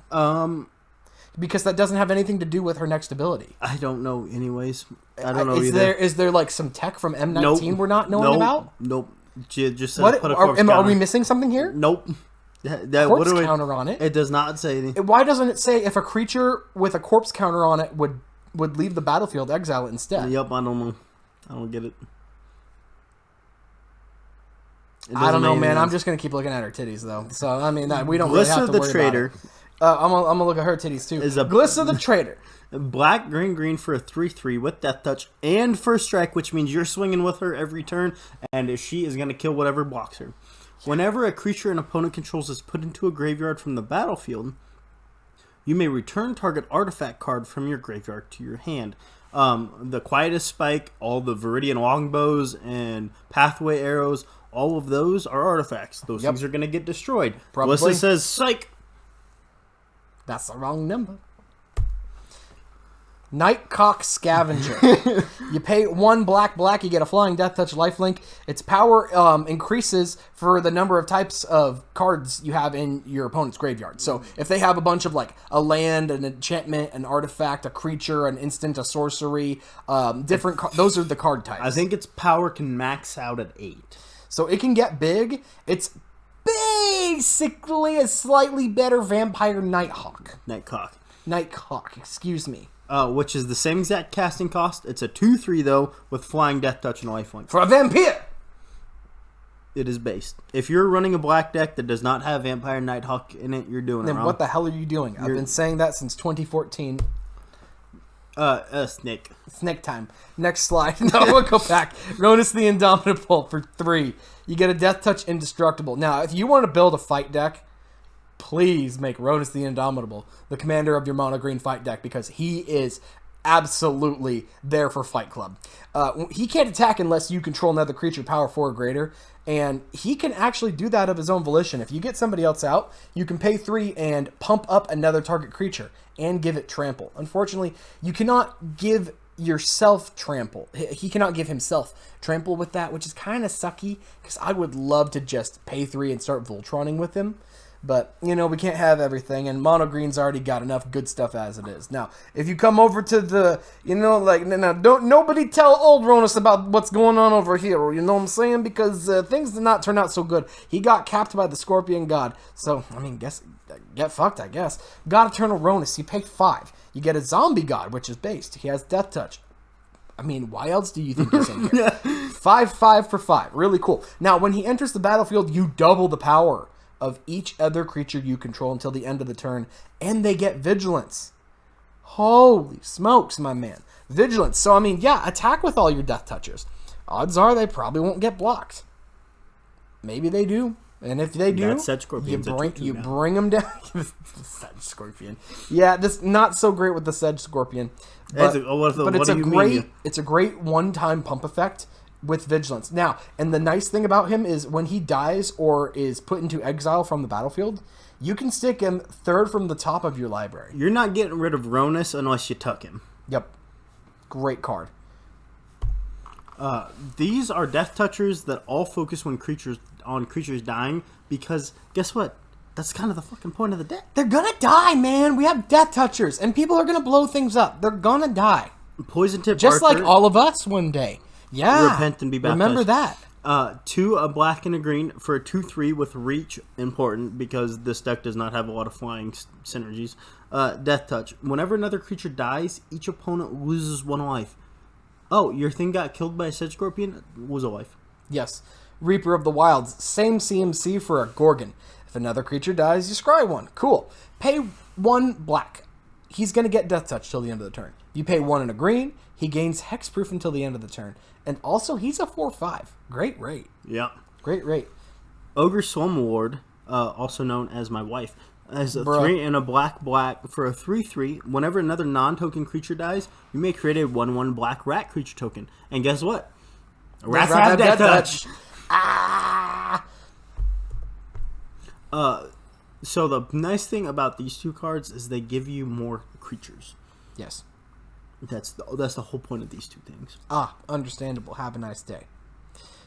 Because that doesn't have anything to do with her next ability. I don't know anyways. I don't know either. Is there like some tech from M19 we're not knowing about? Nope. Just said What? put a corpse Are we missing something here? Nope. Corpse counter on it. It does not say anything. Why doesn't it say if a creature with a corpse counter on it would leave the battlefield, exile it instead? Yep, I don't know. I don't get it. I don't know, man. I'm just gonna keep looking at her titties, though. So I mean, we don't really have to worry Trader. about it. I'm gonna look at her titties too. Glissa the Trader. Black, green for a 3/3 with Deathtouch and First Strike, which means you're swinging with her every turn, and she is going to kill whatever blocks her. Whenever a creature an opponent controls is put into a graveyard from the battlefield, you may return target artifact card from your graveyard to your hand. The Quietest Spike, all the Viridian Longbows, and Pathway Arrows, all of those are artifacts. Those things are going to get destroyed. Probably. Alyssa says, psych! That's the wrong number. Nightcock Scavenger. You pay 1 black, you get a Flying Deathtouch lifelink. Its power increases for the number of types of cards you have in your opponent's graveyard. So if they have a bunch of like a land, an enchantment, an artifact, a creature, an instant, a sorcery, those are the card types. I think its power can max out at 8. So it can get big. It's basically a slightly better Vampire Nighthawk. Nightcock, excuse me. Which is the same exact casting cost. It's a 2/3 though, with Flying Deathtouch and lifelink. For a vampire! It is based. If you're running a black deck that does not have Vampire Nighthawk in it, you're doing it wrong. Then what the hell are you doing? I've been saying that since 2014. Snake. Snake time. Next slide. No, we'll go back. Ronus the Indomitable for 3. You get a Deathtouch Indestructible. Now, if you want to build a fight deck, please make Ronus the Indomitable the commander of your mono green fight deck, because he is absolutely there for Fight Club. He can't attack unless you control another creature power 4 or greater, and he can actually do that of his own volition. If you get somebody else out, you can pay 3 and pump up another target creature and give it trample. Unfortunately, you cannot give yourself trample. He cannot give himself trample with that, which is kind of sucky, because I would love to just pay 3 and start Voltroning with him. But, you know, we can't have everything, and Mono Green's already got enough good stuff as it is. Now, if you come over to the, you know, like, now, don't nobody tell old Ronus about what's going on over here, you know what I'm saying? Because things did not turn out so good. He got capped by the Scorpion God. So, I mean, get fucked, I guess. God Eternal Ronus, you pay 5. You get a Zombie God, which is based. He has Deathtouch. I mean, why else do you think he's in here? 5/5 for 5. Really cool. Now, when he enters the battlefield, you double the power of each other creature you control until the end of the turn, and they get Vigilance. Holy smokes, my man. Vigilance. So, I mean, yeah, attack with all your Deathtouchers. Odds are they probably won't get blocked. Maybe they do. And if they do, you bring them down. Sedge Scorpion. Yeah, this not so great with the Sedge Scorpion. But it's a great one-time pump effect with Vigilance. Now, and the nice thing about him is when he dies or is put into exile from the battlefield, You can stick him third from the top of your library. You're not getting rid of Ronus unless you tuck him. Yep. Great card. These are Death Touchers that all focus when creatures dying, because guess what? That's kind of the fucking point of the deck. They're gonna die, man. We have Death Touchers, and people are gonna blow things up. They're gonna die. Poison Tip Just Archer, like all of us one day. Yeah. Repent and be baptized. Remember that. 2 a black and a green for a 2/3 with reach, important because this deck does not have a lot of flying synergies. Death Touch. Whenever another creature dies, each opponent loses 1 life. Oh, your thing got killed by a Sedge Scorpion? Lose a life. Yes. Reaper of the Wilds. Same CMC for a Gorgon. If another creature dies, you scry 1. Cool. Pay 1 black. He's going to get Death Touch till the end of the turn. You pay 1 and a green. He gains Hexproof until the end of the turn. And also, he's a 4/5. Great rate. Yeah. Great rate. Ogre Slumlord, also known as my wife, as a 3 and a black for a 3/3. Whenever another non-token creature dies, you may create a 1/1 black rat creature token. And guess what? Rats have Death Touch. Ah! So the nice thing about these 2 cards is they give you more creatures. Yes. That's the whole point of these 2 things. Understandable. Have a nice day.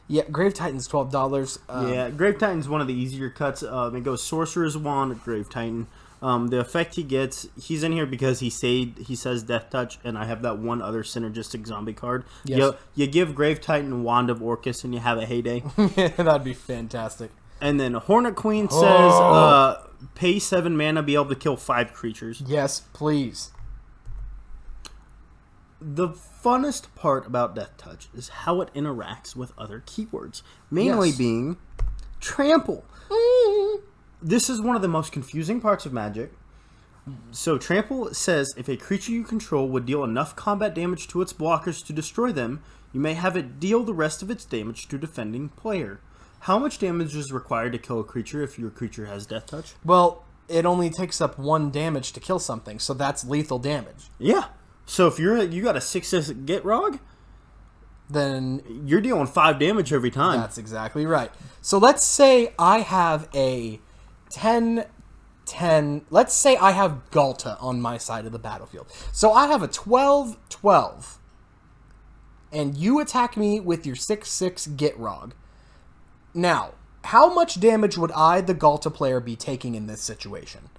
Yeah, Grave Titan's $12. Yeah, Grave Titan's one of the easier cuts. It goes Sorcerer's Wand, Grave Titan. The effect he gets, he's in here because he says Death Touch, and I have that one other synergistic zombie card. Yes. You give Grave Titan Wand of Orcus, and you have a heyday. That'd be fantastic. And then Hornet Queen says, pay 7 mana, be able to kill 5 creatures. Yes, please. The funnest part about Death Touch is how it interacts with other keywords, mainly being Trample. This is one of the most confusing parts of Magic. So Trample says if a creature you control would deal enough combat damage to its blockers to destroy them, you may have it deal the rest of its damage to defending player. How much damage is required to kill a creature if your creature has Death Touch? Well, it only takes up 1 damage to kill something, so that's lethal damage. Yeah. So if you got a 6/6 Gitrog, then you're dealing 5 damage every time. That's exactly right. So let's say I have a 10-10. Let's say I have Galta on my side of the battlefield. So I have a 12-12. And you attack me with your 6/6 Gitrog. Now, how much damage would I, the Galta player, be taking in this situation?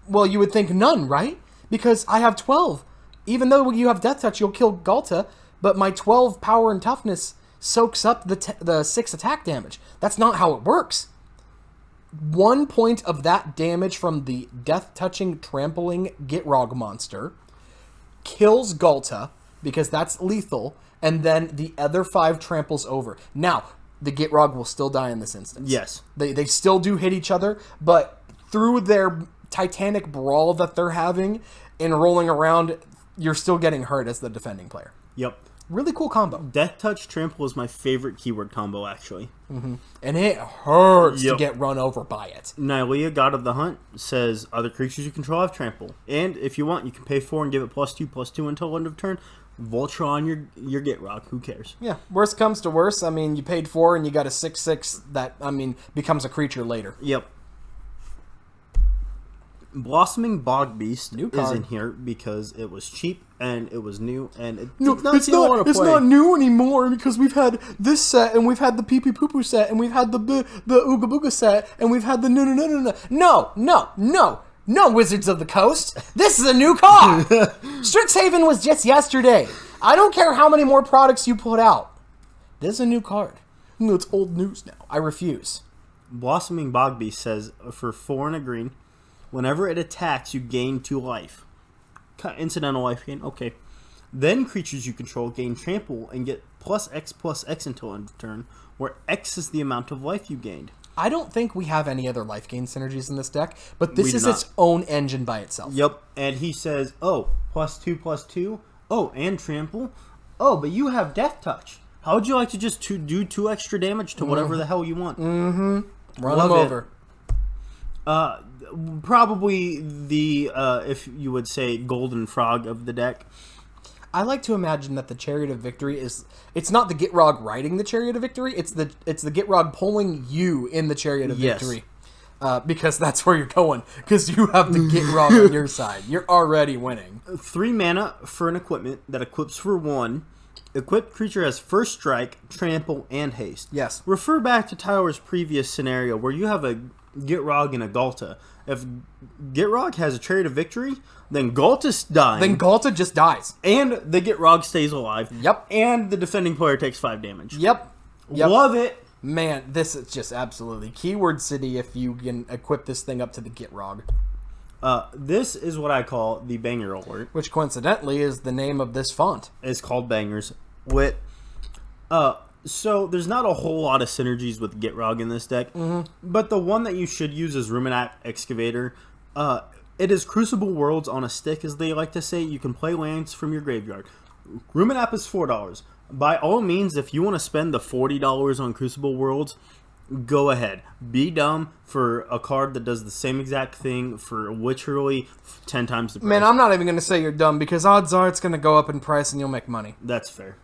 Well, you would think none, right? Because I have 12. Even though you have Death Touch, you'll kill Galta, but my 12 power and toughness soaks up the 6 attack damage. That's not how it works. 1 point of that damage from the death-touching, trampling Gitrog monster kills Galta, because that's lethal, and then the other 5 tramples over. Now, the Gitrog will still die in this instance. Yes. They still do hit each other, but through their titanic brawl that they're having and rolling around, you're still getting hurt as the defending player. Yep. Really cool combo. Death Touch Trample is my favorite keyword combo, actually. Mm-hmm. And it hurts to get run over by it. Nylea, God of the Hunt, says other creatures you control have Trample. And if you want, you can pay 4 and give it +2/+2 until end of turn. Voltron your Gitrog. Who cares? Yeah. Worst comes to worst. I mean, you paid 4 and you got a 6/6 that, becomes a creature later. Yep. Blossoming Bog Beast new is card in here because it was cheap and it was new and it's not new anymore because we've had this set and we've had the Pee Pee Poo Poo set and we've had the Ooga Booga set and we've had the no Wizards of the Coast. This is a new card. Strixhaven was just yesterday. I don't care how many more products you put out. This is a new card. No, it's old news now. I refuse. Blossoming Bog Beast says for 4 and a green, whenever it attacks, you gain 2 life. Incidental life gain, okay. Then creatures you control gain trample and get +X/+X until end of turn, where X is the amount of life you gained. I don't think we have any other life gain synergies in this deck, but this is its own engine by itself. Yep, and he says, oh, +2/+2, oh, and trample, oh, but you have Death Touch. How would you like to just do 2 extra damage to whatever the hell you want? Mm-hmm. Run them over. Probably the, if you would say, golden frog of the deck. I like to imagine that the Chariot of Victory it's not the Gitrog riding the Chariot of Victory, it's the Gitrog pulling you in the Chariot of Victory. because that's where you're going. Because you have the Gitrog on your side. You're already winning. 3 mana for an equipment that equips for 1. Equipped creature has first strike, trample, and haste. Yes. Refer back to Tyler's previous scenario where you have a Gitrog and a Galta. If Gitrog has a Chariot of Victory, then Galta's dying. Then Galta just dies. And the Gitrog stays alive. Yep. And the defending player takes 5 damage. Yep. Love it. Man, this is just absolutely Keyword City if you can equip this thing up to the Gitrog. This is what I call the Banger Alert. Which coincidentally is the name of this font. It's called Bangers. So there's not a whole lot of synergies with Gitrog in this deck, but the one that you should use is Ruminant Excavator. It is Crucible Worlds on a stick, as they like to say. You can play lands from your graveyard. Ruminant is $4. By all means, if you want to spend the $40 on Crucible Worlds, go ahead. Be dumb for a card that does the same exact thing for literally 10 times the price. Man, I'm not even going to say you're dumb because odds are it's going to go up in price and you'll make money. That's fair.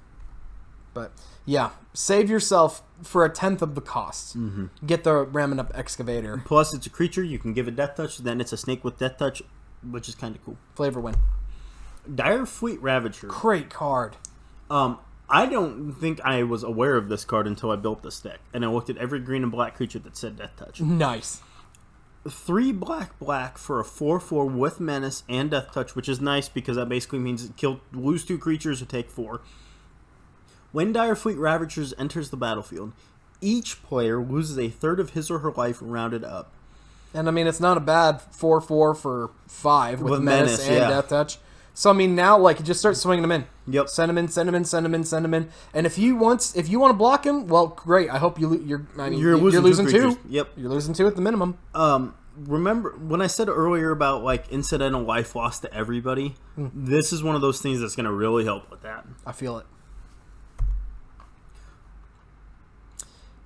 But yeah, save yourself for 1/10 of the cost. Get the Ruminant Excavator. Plus, it's a creature. You can give it Deathtouch. Then it's a snake with Deathtouch, which is kind of cool. Flavor win. Dire Fleet Ravager. Great card. I don't think I was aware of this card until I built this deck, and I looked at every green and black creature that said Deathtouch. Nice. 3 black for a 4/4 with Menace and Deathtouch, which is nice because that basically means lose 2 creatures or take 4. When Dire Fleet Ravagers enters the battlefield, each player loses a third of his or her life rounded up. And I mean, it's not a bad 4/4 for 5 with Menace and yeah. Deathtouch. So I mean, now like just start swinging them in. Yep. Send them in. And if you want to block him, well, great. I hope you're losing 2. Yep. You're losing 2 at the minimum. Remember when I said earlier about like incidental life loss to everybody? This is one of those things that's going to really help with that. I feel it.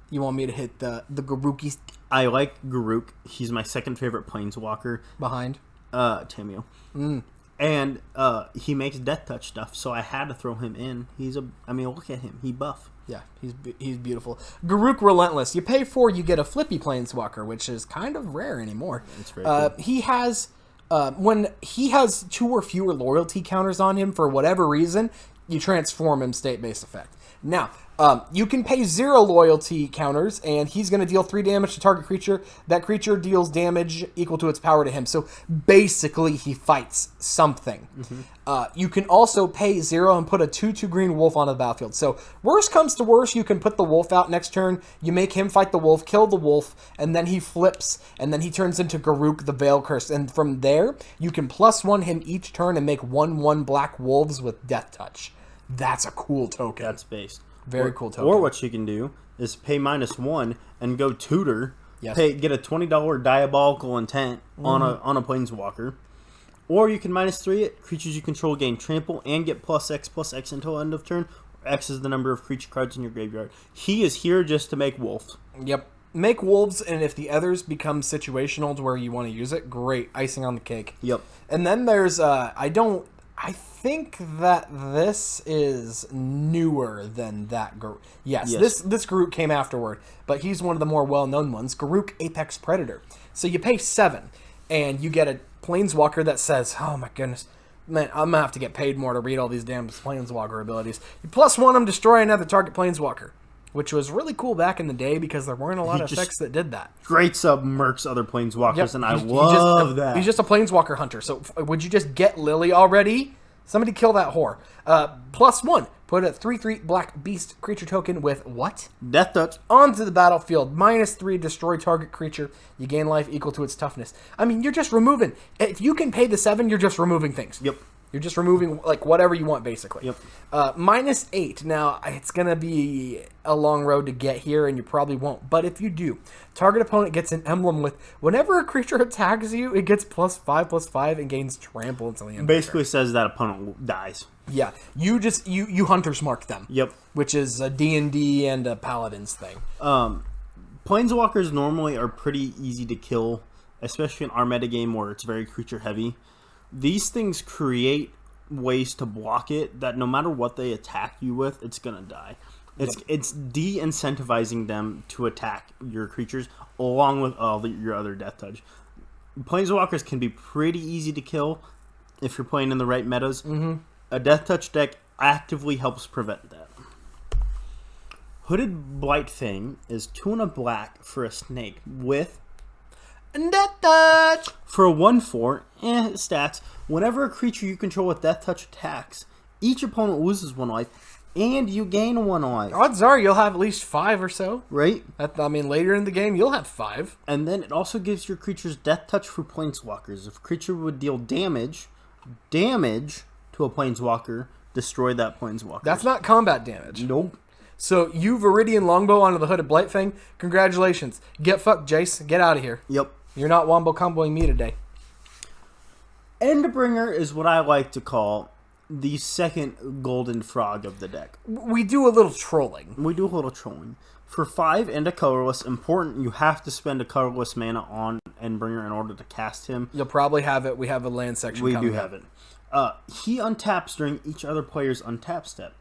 You want me to hit the Garukis I like Garuk. He's my second favorite planeswalker. behind? Tamio. And he makes Deathtouch stuff, so I had to throw him in. Look at him. He buff. Yeah, he's beautiful. Garuk Relentless. You pay 4, you get a flippy planeswalker, which is kind of rare anymore. It's very cool. He has when he has 2 or fewer loyalty counters on him for whatever reason, you transform him state-based effect. Now, you can pay 0 loyalty counters, and he's going to deal 3 damage to target creature. That creature deals damage equal to its power to him. So basically, he fights something. You can also pay 0 and put a 2/2 green wolf onto the battlefield. So worst comes to worst, you can put the wolf out next turn. You make him fight the wolf, kill the wolf, and then he flips, and then he turns into Garuk the Veil Curse. And from there, you can +1 him each turn and make 1/1 black wolves with Deathtouch. That's a cool token. That's based. Very cool token. Or what you can do is pay -1 and go tutor. Yes. Get a $20 Diabolical Intent on a planeswalker. Or you can -3 it. Creatures you control gain trample and get +X until end of turn. X is the number of creature cards in your graveyard. He is here just to make wolves. Yep. Make wolves, and if the others become situational to where you want to use it, great. Icing on the cake. Yep. And then there's, I think that this is newer than that Garuk. Yes. This Garuk came afterward, but he's one of the more well-known ones. Garuk Apex Predator. So you pay 7, and you get a planeswalker that says, oh my goodness, man, I'm going to have to get paid more to read all these damn planeswalker abilities. You +1 them, destroy another target planeswalker, which was really cool back in the day because there weren't a lot of effects that did that. Great sub-mercs other planeswalkers, and I love that. He's just a planeswalker hunter. So would you just get Lily already? Somebody kill that whore. +1. Put a 3/3 black beast creature token with what? Deathtouch. Onto the battlefield. -3, destroy target creature. You gain life equal to its toughness. I mean, you're just removing. If you can pay the 7, you're just removing things. Yep. You're just removing, like, whatever you want, basically. Yep. -8. Now, it's going to be a long road to get here, and you probably won't. But if you do, target opponent gets an emblem with, whenever a creature attacks you, it gets +5/+5 and gains trample until the end. Basically says that opponent dies. Yeah. You Hunter's Mark them. Yep. Which is a D&D and a Paladins thing. Planeswalkers normally are pretty easy to kill, especially in our metagame where it's very creature heavy. These things create ways to block it that no matter what they attack you with, it's going to die. It's de-incentivizing them to attack your creatures along with your other Death Touch. Planeswalkers can be pretty easy to kill if you're playing in the right metas. A Death Touch deck actively helps prevent that. Hooded Blight Thing is 2 and a black for a snake with Death Touch. For a 1/4 stats, whenever a creature you control with Death Touch attacks, each opponent loses 1 life, and you gain 1 life. Odds are you'll have at least 5 or so. Right? Later in the game, you'll have 5. And then it also gives your creatures Death Touch for Planeswalkers. If a creature would deal damage to a Planeswalker, destroy that Planeswalker. That's not combat damage. Nope. So you Viridian Longbow onto the Hooded Blight Thing. Congratulations. Get fucked, Jace. Get out of here. Yep. You're not wombo comboing me today. Endbringer is what I like to call the second golden frog of the deck. We do a little trolling. For 5 and a colorless, important, you have to spend a colorless mana on Endbringer in order to cast him. You'll probably have it. We have a land section We coming do have it. He untaps during each other player's untap step.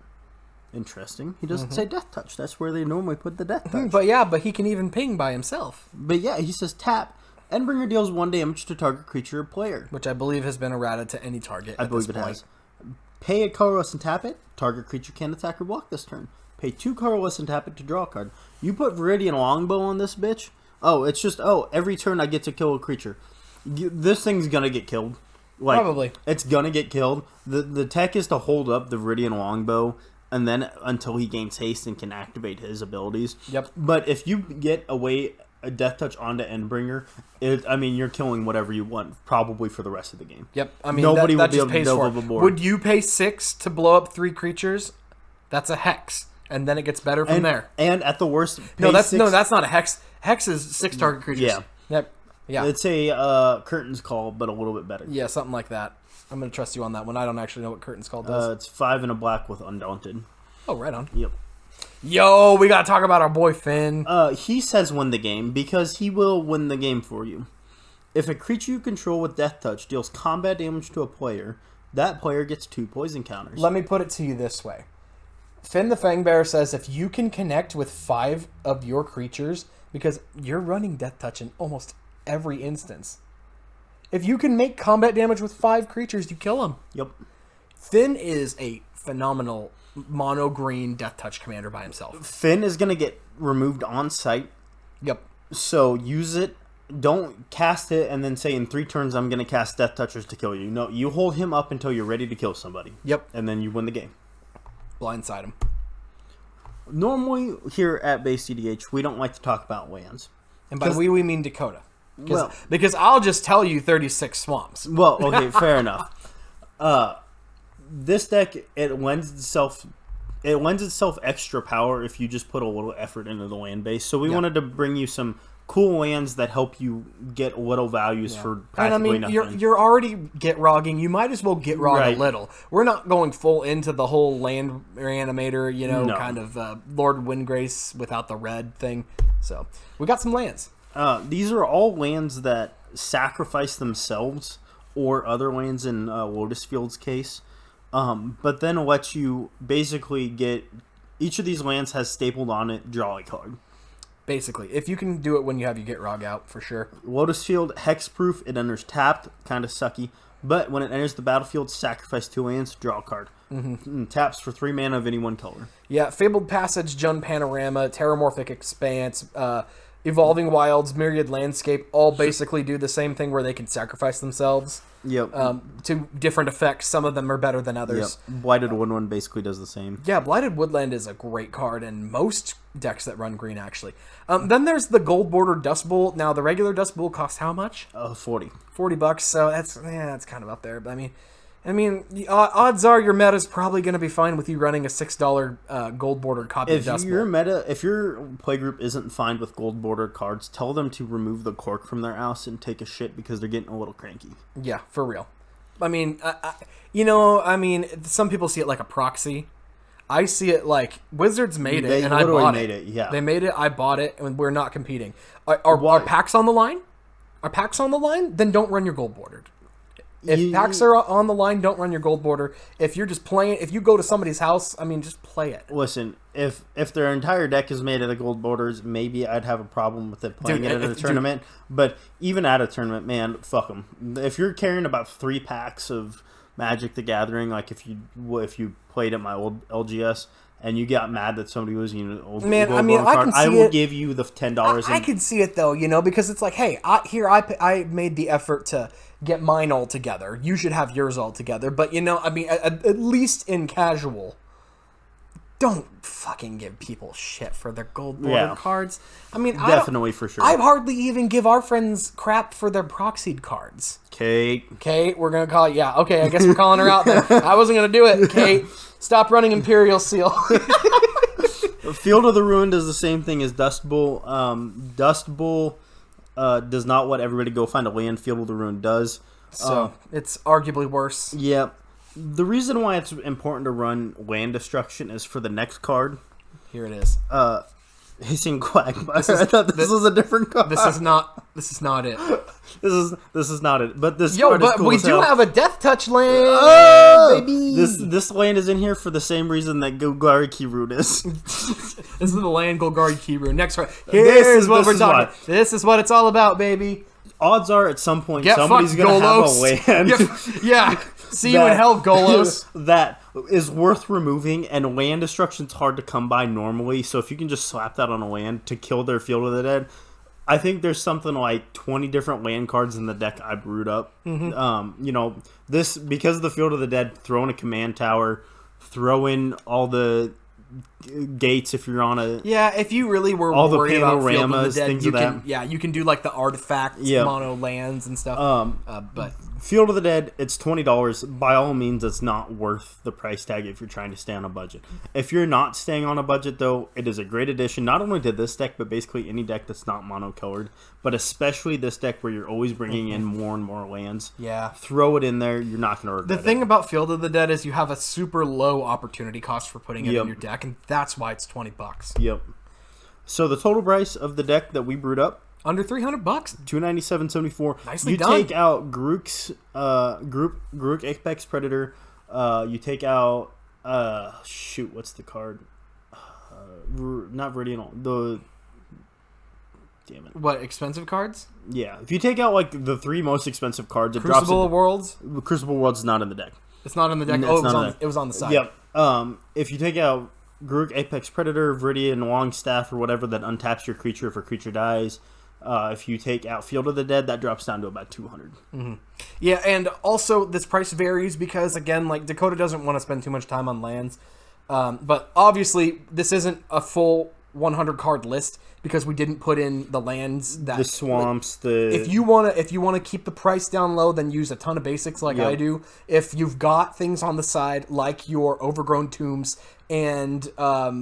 Interesting. He doesn't say Death Touch. That's where they normally put the Death Touch. But he can even ping by himself. But yeah, he says tap. Endbringer deals 1 damage to target creature or player. Which I believe has been errata to any target. I believe it has. Pay a colorless and tap it. Target creature can't attack or block this turn. Pay 2 colorless and tap it to draw a card. You put Viridian Longbow on this bitch. It's just every turn I get to kill a creature. This thing's gonna get killed. Probably. It's gonna get killed. The tech is to hold up the Viridian Longbow, and then until he gains haste and can activate his abilities. Yep. But if you get a Death Touch onto Endbringer, you're killing whatever you want, probably for the rest of the game. Yep. Nobody that will just be pays able for to it. board. Would you pay 6 to blow up 3 creatures? That's a hex, and then it gets better from there. And at the worst, that's not a hex. Hex is 6 target creatures. Yeah. Yep. Yeah. It's a Curtain's Call, but a little bit better. Yeah, something like that. I'm gonna trust you on that one. I don't actually know what Curtain's Call does. It's 5 and a black with Undaunted. Oh, right on. Yep. Yo, we gotta talk about our boy Finn. He says win the game because he will win the game for you. If a creature you control with Death Touch deals combat damage to a player, that player gets 2 poison counters. Let me put it to you this way. Finn the Fangbearer says if you can connect with 5 of your creatures, because you're running Death Touch in almost every instance, if you can make combat damage with 5 creatures, you kill them. Yep. Finn is a phenomenal mono green Death Touch commander by himself. Finn is going to get removed on site. Yep. So use it. Don't cast it and then say in 3 turns I'm going to cast Death Touchers to kill you. No, you hold him up until you're ready to kill somebody. Yep. And then you win the game. Blindside him. Normally here at Base CDH, we don't like to talk about lands. And by we mean Dakota. Well, because I'll just tell you 36 swamps. Well, okay, fair enough. This deck, it lends itself extra power if you just put a little effort into the land base. So we wanted to bring you some cool lands that help you get little values for practically nothing. You're already Gitrogging. You might as well Gitrog a little. We're not going full into the whole land reanimator, kind of Lord Windgrace without the red thing. So we got some lands. These are all lands that sacrifice themselves or other lands in Lotus Field's case. But then lets you basically get... Each of these lands has stapled on it, draw a card. Basically. If you can do it when you have your Gitrog out, for sure. Lotus Field, hexproof, it enters tapped, kind of sucky. But when it enters the battlefield, sacrifice 2 lands, draw a card. Taps for 3 mana of any one color. Yeah, Fabled Passage, Jund Panorama, Terramorphic Expanse, Evolving Wilds, Myriad Landscape, all basically do the same thing where they can sacrifice themselves. Yep. To different effects. Some of them are better than others. Yep. Blighted Woodland basically does the same. Yeah, Blighted Woodland is a great card in most decks that run green, actually. Then there's the Gold Border Dust Bowl. Now, the regular Dust Bowl costs how much? 40. $40, so that's kind of up there. But I mean, the odds are your meta is probably going to be fine with you running a $6 gold bordered copy of Dust Bowl. If your playgroup isn't fine with gold bordered cards, tell them to remove the cork from their house and take a shit because they're getting a little cranky. Yeah, for real. I mean, some people see it like a proxy. I see it like Wizards made it, and I bought it. Yeah, they made it. I bought it, and we're not competing. Are packs on the line? Are packs on the line? Then don't run your gold bordered. If packs are on the line, don't run your gold border. If you're just playing, if you go to somebody's house, I mean, just play it. Listen, if their entire deck is made out of gold borders, maybe I'd have a problem with it playing it at a tournament. But even at a tournament, man, fuck them. If you're carrying about 3 packs of Magic the Gathering, like if you played at my old LGS and you got mad that somebody was using an old gold border card, I will give you the $10. I can see it though, because it's like, hey, I made the effort to get mine all together. You should have yours all together. But I mean, at least in casual, don't fucking give people shit for their gold border cards. I mean, definitely for sure. I hardly even give our friends crap for their proxied cards. Kate, we're gonna call it. Yeah, okay. I guess we're calling her out there. I wasn't gonna do it. Kate, stop running Imperial Seal. Field of the Ruin does the same thing as Dust Bowl. Dust Bowl does not let everybody go find a land. Field of the Ruin does. So it's arguably worse. Yeah. The reason why it's important to run land destruction is for the next card. Here it is. Hissing Quagmire. I thought this was a different card. This is not it. This is not it. But this card is cool. We do have a Deathtouch land, baby. This land is in here for the same reason that Golgari Keyroot is. This is the land Golgari Keyroot. Next card. Here's what we're talking. This is what it's all about, baby. Odds are at some point somebody's going to have a land. Yeah. See you in hell, Golos. That is worth removing, and land destruction's hard to come by normally, so if you can just slap that on a land to kill their Field of the Dead, I think there's something like 20 different land cards in the deck I brewed up. Mm-hmm. This, because of the Field of the Dead, throw in a command tower, throw in all the gates if you're on a... Yeah, if you really were all the worried about Field panoramas, of the Dead, things of that. Yeah, you can do like the artifact mono lands and stuff. But Field of the Dead, it's $20. By all means, it's not worth the price tag if you're trying to stay on a budget. If you're not staying on a budget, though, it is a great addition, not only to this deck, but basically any deck that's not monocolored, but especially this deck where you're always bringing in more and more lands. Yeah. Throw it in there. You're not going to regret it. The thing about Field of the Dead is you have a super low opportunity cost for putting it in your deck, and that's why it's $20. Yep. So the total price of the deck that we brewed up, under $300, $297.74. Nicely you done. Take out Grook's Grook Apex Predator. You take out what's the card? Not Viridian. Damn it. What, expensive cards? Yeah. If you take out like the 3 most expensive cards, it Crucible drops. Worlds. Crucible Worlds is not in the deck. It's not in the deck. It was on the side. Yep. If you take out Grook Apex Predator, Viridian Longstaff, or whatever that untaps your creature if a creature dies. If you take out Field of the Dead, that drops down to about $200. Mm-hmm. Yeah, and also this price varies because, again, like Dakota doesn't want to spend too much time on lands. But obviously, this isn't a full 100 card list because we didn't put in the lands that the swamps. If you want to keep the price down low, then use a ton of basics like I do. If you've got things on the side like your Overgrown Tombs and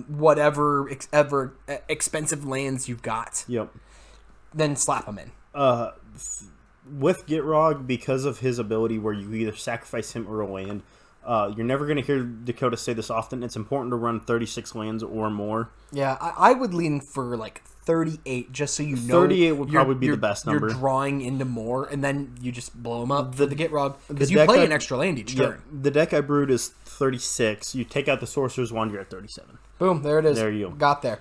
whatever ever expensive lands you've got. Yep. Then slap them in. With Gitrog, because of his ability where you either sacrifice him or a land, you're never going to hear Dakota say this often. It's important to run 36 lands or more. Yeah, I would lean for like 38, just so you know. 38 would probably be the best number. You're drawing into more, and then you just blow them up for the Gitrog. Because you play an extra land each turn. The deck I brewed is 36. You take out the Sorcerer's Wand, you're at 37. Boom, there it is. There you go. Got there.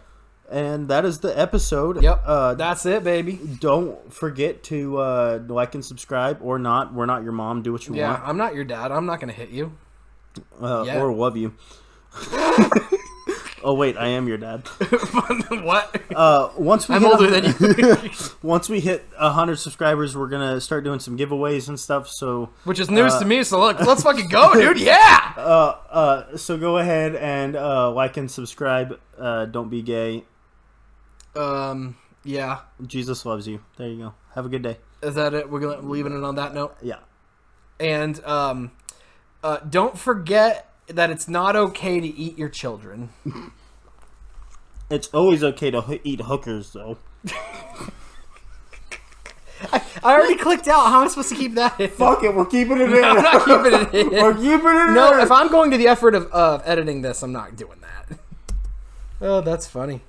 And that is the episode. Yep. That's it, baby. Don't forget to like and subscribe, or not. We're not your mom. Do what you want. Yeah, I'm not your dad. I'm not going to hit you. Or love you. Oh, wait. I am your dad. What? Once we I'm older than you. Once we hit 100 subscribers, we're going to start doing some giveaways and stuff. So, which is news to me, so look, let's fucking go, dude. Yeah! So go ahead and like and subscribe. Don't be gay. Yeah. Jesus loves you. There you go. Have a good day. Is that it? We're leaving it on that note? Yeah. And don't forget that it's not okay to eat your children. It's always okay to eat hookers, though. I already clicked out. How am I supposed to keep that in? Fuck it, we're keeping it in. No, I'm not keeping it in. We're keeping it in. No, if I'm going to the effort of editing this, I'm not doing that. Oh, that's funny.